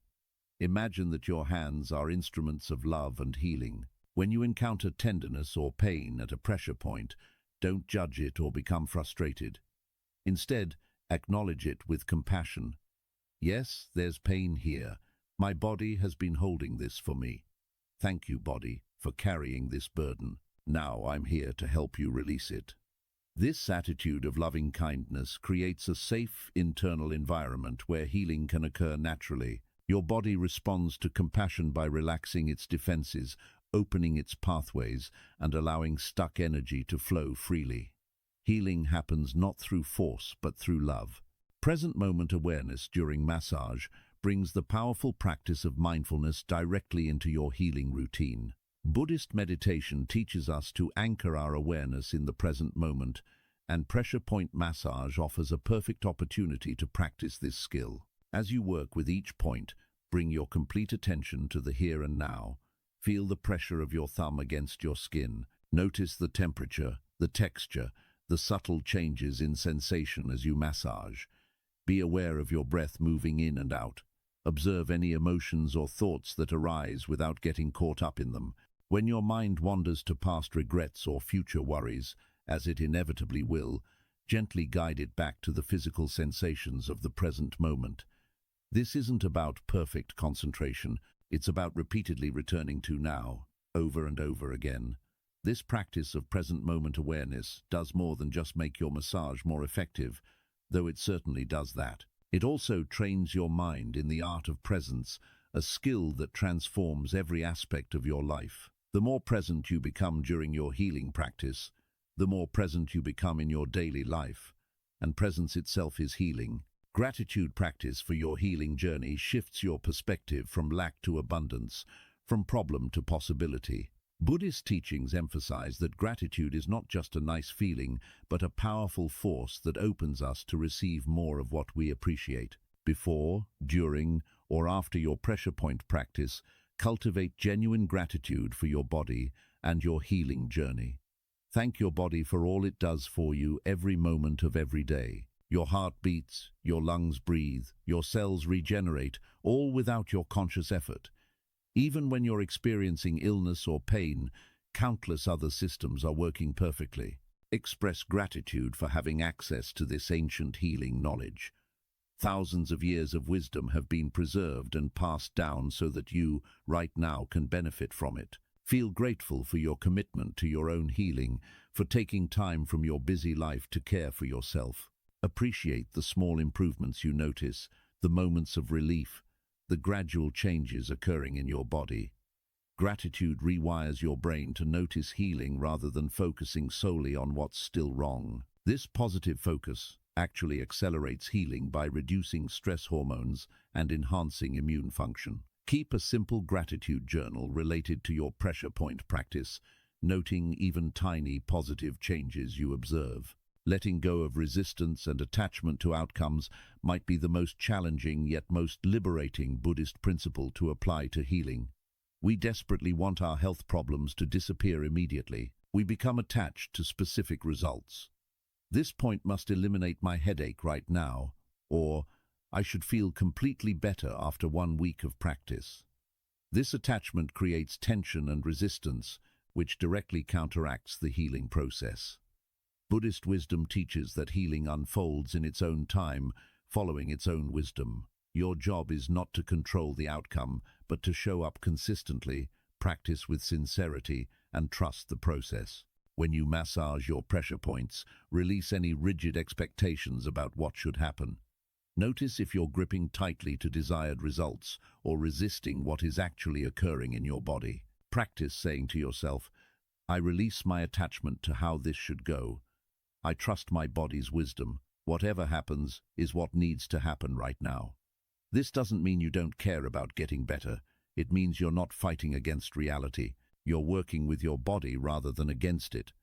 Imagine that your hands are instruments of love and healing. When you encounter tenderness or pain at a pressure point, don't judge it or become frustrated. Instead, acknowledge it with compassion. Yes, there's pain here. My body has been holding this for me. Thank you, body, for carrying this burden. Now I'm here to help you release it. This attitude of loving kindness creates a safe internal environment where healing can occur naturally. Your body responds to compassion by relaxing its defenses, opening its pathways, and allowing stuck energy to flow freely. Healing happens not through force, but through love. Present moment awareness during massage brings the powerful practice of mindfulness directly into your healing routine. Buddhist meditation teaches us to anchor our awareness in the present moment, and pressure point massage offers a perfect opportunity to practice this skill. As you work with each point, bring your complete attention to the here and now. Feel the pressure of your thumb against your skin. Notice the temperature, the texture, the subtle changes in sensation as you massage. Be aware of your breath moving in and out. Observe any emotions or thoughts that arise without getting caught up in them. When your mind wanders to past regrets or future worries, as it inevitably will, gently guide it back to the physical sensations of the present moment. This isn't about perfect concentration, it's about repeatedly returning to now, over and over again. This practice of present moment awareness does more than just make your massage more effective, though it certainly does that. It also trains your mind in the art of presence, a skill that transforms every aspect of your life. The more present you become during your healing practice, the more present you become in your daily life, and presence itself is healing. Gratitude practice for your healing journey shifts your perspective from lack to abundance, from problem to possibility. Buddhist teachings emphasize that gratitude is not just a nice feeling, but a powerful force that opens us to receive more of what we appreciate. Before, during, or after your pressure point practice, cultivate genuine gratitude for your body and your healing journey. Thank your body for all it does for you every moment of every day. Your heart beats, your lungs breathe, your cells regenerate, all without your conscious effort. Even when you're experiencing illness or pain, countless other systems are working perfectly. Express gratitude for having access to this ancient healing knowledge. Thousands of years of wisdom have been preserved and passed down so that you, right now, can benefit from it. Feel grateful for your commitment to your own healing, for taking time from your busy life to care for yourself. Appreciate the small improvements you notice, the moments of relief, the gradual changes occurring in your body. Gratitude rewires your brain to notice healing rather than focusing solely on what's still wrong. This positive focus actually accelerates healing by reducing stress hormones and enhancing immune function. Keep a simple gratitude journal related to your pressure point practice, noting even tiny positive changes you observe. Letting go of resistance and attachment to outcomes might be the most challenging yet most liberating Buddhist principle to apply to healing. We desperately want our health problems to disappear immediately. We become attached to specific results. This point must eliminate my headache right now, or I should feel completely better after 1 week of practice. This attachment creates tension and resistance, which directly counteracts the healing process. Buddhist wisdom teaches that healing unfolds in its own time, following its own wisdom. Your job is not to control the outcome, but to show up consistently, practice with sincerity, and trust the process. When you massage your pressure points, release any rigid expectations about what should happen. Notice if you're gripping tightly to desired results or resisting what is actually occurring in your body. Practice saying to yourself, I release my attachment to how this should go. I trust my body's wisdom. Whatever happens is what needs to happen right now. This doesn't mean you don't care about getting better. It means you're not fighting against reality. You're working with your body rather than against it.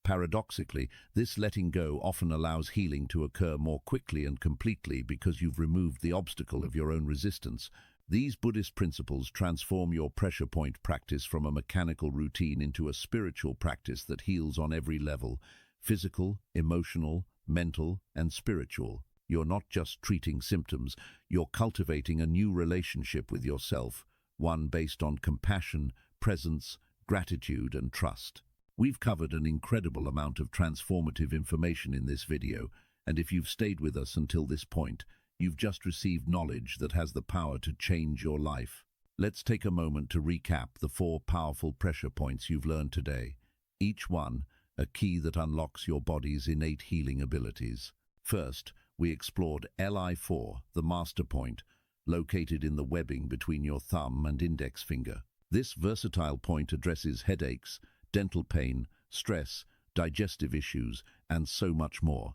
Paradoxically, this letting go often allows healing to occur more quickly and completely because you've removed the obstacle of your own resistance. These Buddhist principles transform your pressure point practice from a mechanical routine into a spiritual practice that heals on every level: physical, emotional, mental, and spiritual. You're not just treating symptoms, you're cultivating a new relationship with yourself, one based on compassion, presence, gratitude, and trust. We've covered an incredible amount of transformative information in this video, and if you've stayed with us until this point, you've just received knowledge that has the power to change your life. Let's take a moment to recap the 4 powerful pressure points you've learned today. Each one, a key that unlocks your body's innate healing abilities. First, we explored Li4, the master point, located in the webbing between your thumb and index finger. This versatile point addresses headaches, dental pain, stress, digestive issues, and so much more.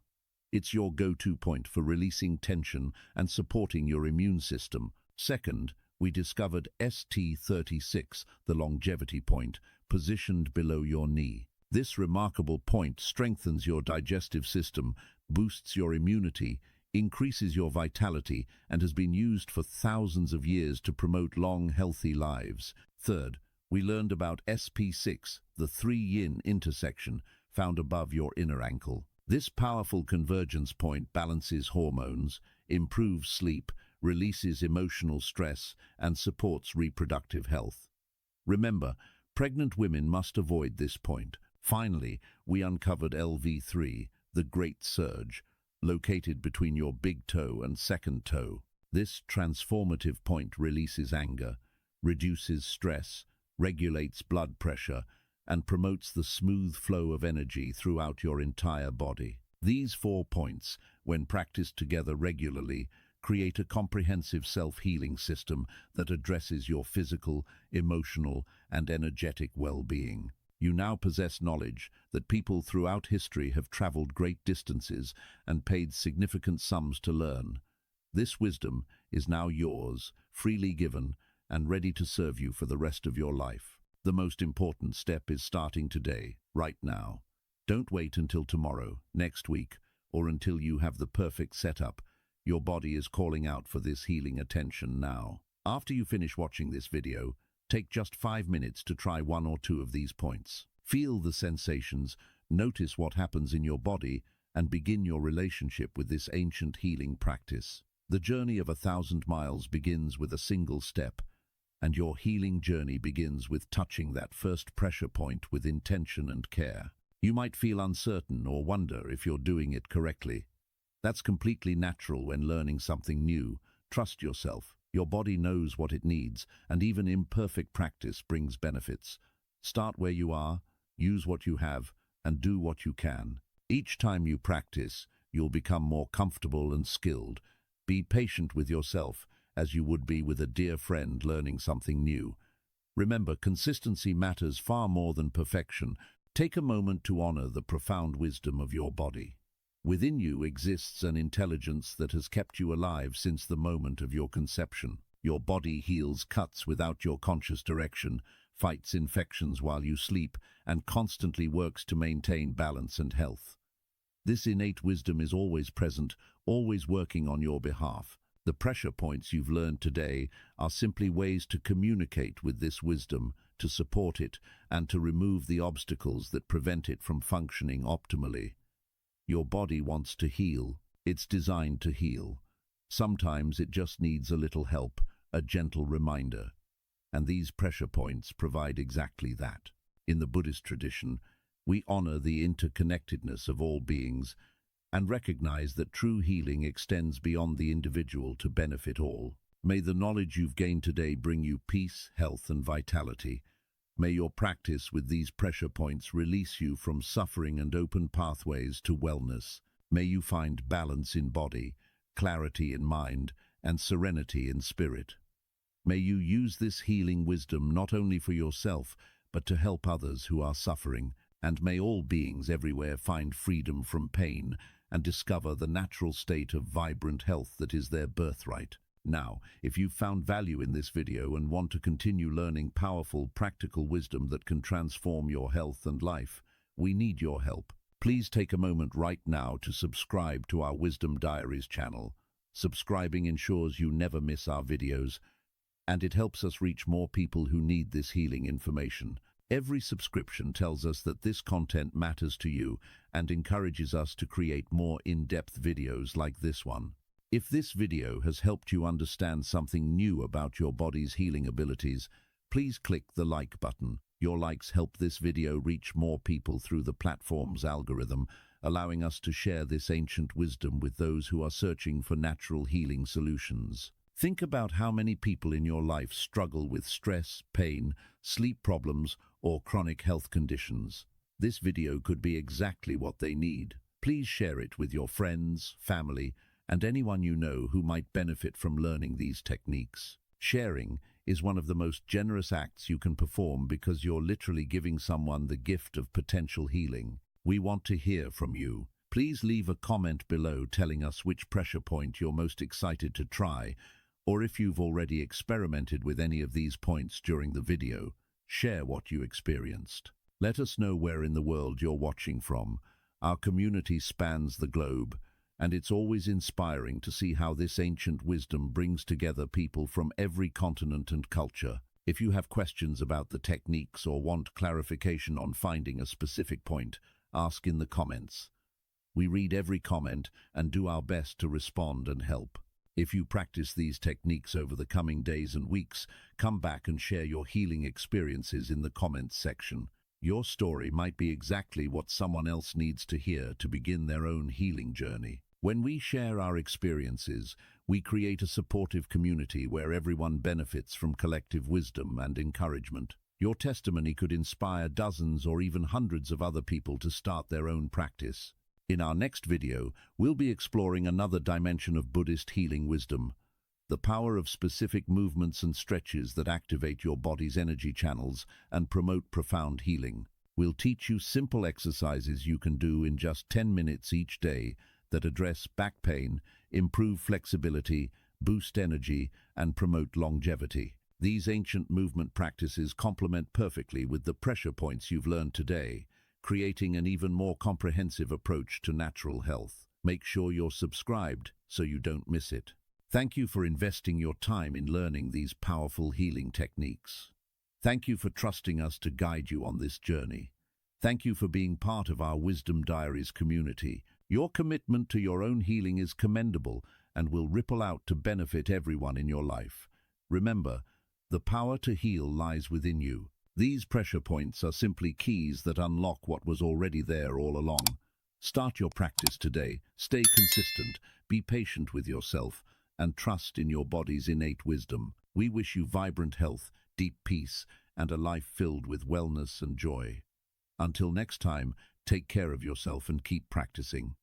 It's your go-to point for releasing tension and supporting your immune system. Second, we discovered ST36, the longevity point, positioned below your knee. This remarkable point strengthens your digestive system, boosts your immunity, increases your vitality, and has been used for thousands of years to promote long, healthy lives. Third, we learned about SP6, the 3-yin intersection found above your inner ankle. This powerful convergence point balances hormones, improves sleep, releases emotional stress, and supports reproductive health. Remember, pregnant women must avoid this point. Finally, we uncovered LV3, the Great Surge, located between your big toe and second toe. This transformative point releases anger, reduces stress, regulates blood pressure, and promotes the smooth flow of energy throughout your entire body. These 4 points, when practiced together regularly, Create a comprehensive self-healing system that addresses your physical, emotional, and energetic well-being. You now possess knowledge that people throughout history have traveled great distances and paid significant sums to learn. This wisdom is now yours, freely given, and ready to serve you for the rest of your life. The most important step is starting today, right now. Don't wait until tomorrow, next week, or until you have the perfect setup. Your body is calling out for this healing attention now. After you finish watching this video, take just 5 minutes to try one or two of these points. Feel the sensations, notice what happens in your body, and begin your relationship with this ancient healing practice. The journey of 1,000 miles begins with a single step, and your healing journey begins with touching that first pressure point with intention and care. You might feel uncertain or wonder if you're doing it correctly. That's completely natural when learning something new. Trust yourself. Your body knows what it needs, and even imperfect practice brings benefits. Start where you are, use what you have, and do what you can. Each time you practice, you'll become more comfortable and skilled. Be patient with yourself, as you would be with a dear friend learning something new. Remember, consistency matters far more than perfection. Take a moment to honor the profound wisdom of your body. Within you exists an intelligence that has kept you alive since the moment of your conception. Your body heals cuts without your conscious direction, fights infections while you sleep, and constantly works to maintain balance and health. This innate wisdom is always present, always working on your behalf. The pressure points you've learned today are simply ways to communicate with this wisdom, to support it, and to remove the obstacles that prevent it from functioning optimally. Your body wants to heal. It's designed to heal. Sometimes it just needs a little help, a gentle reminder. And these pressure points provide exactly that. In the Buddhist tradition, we honor the interconnectedness of all beings and recognize that true healing extends beyond the individual to benefit all. May the knowledge you've gained today bring you peace, health, and vitality. May your practice with these pressure points release you from suffering and open pathways to wellness. May you find balance in body, clarity in mind, and serenity in spirit. May you use this healing wisdom not only for yourself, but to help others who are suffering. And may all beings everywhere find freedom from pain and discover the natural state of vibrant health that is their birthright. Now, if you've found value in this video and want to continue learning powerful, practical wisdom that can transform your health and life, we need your help. Please take a moment right now to subscribe to our Wisdom Diaries channel. Subscribing ensures you never miss our videos, and it helps us reach more people who need this healing information. Every subscription tells us that this content matters to you and encourages us to create more in-depth videos like this one. If this video has helped you understand something new about your body's healing abilities, please click the like button. Your likes help this video reach more people through the platform's algorithm, allowing us to share this ancient wisdom with those who are searching for natural healing solutions. Think about how many people in your life struggle with stress, pain, sleep problems, or chronic health conditions. This video could be exactly what they need. Please share it with your friends, family, and anyone you know who might benefit from learning these techniques. Sharing is one of the most generous acts you can perform because you're literally giving someone the gift of potential healing. We want to hear from you. Please leave a comment below telling us which pressure point you're most excited to try, or if you've already experimented with any of these points during the video. Share what you experienced. Let us know where in the world you're watching from. Our community spans the globe, and it's always inspiring to see how this ancient wisdom brings together people from every continent and culture. If you have questions about the techniques or want clarification on finding a specific point, ask in the comments. We read every comment and do our best to respond and help. If you practice these techniques over the coming days and weeks, come back and share your healing experiences in the comments section. Your story might be exactly what someone else needs to hear to begin their own healing journey. When we share our experiences, we create a supportive community where everyone benefits from collective wisdom and encouragement. Your testimony could inspire dozens or even hundreds of other people to start their own practice. In our next video, we'll be exploring another dimension of Buddhist healing wisdom, the power of specific movements and stretches that activate your body's energy channels and promote profound healing. We'll teach you simple exercises you can do in just 10 minutes each day that address back pain, improve flexibility, boost energy, and promote longevity. These ancient movement practices complement perfectly with the pressure points you've learned today, creating an even more comprehensive approach to natural health. Make sure you're subscribed so you don't miss it. Thank you for investing your time in learning these powerful healing techniques. Thank you for trusting us to guide you on this journey. Thank you for being part of our Wisdom Diaries community. Your commitment to your own healing is commendable and will ripple out to benefit everyone in your life. Remember, the power to heal lies within you. These pressure points are simply keys that unlock what was already there all along. Start your practice today. Stay consistent, be patient with yourself, and trust in your body's innate wisdom. We wish you vibrant health, deep peace, and a life filled with wellness and joy. Until next time, take care of yourself and keep practicing.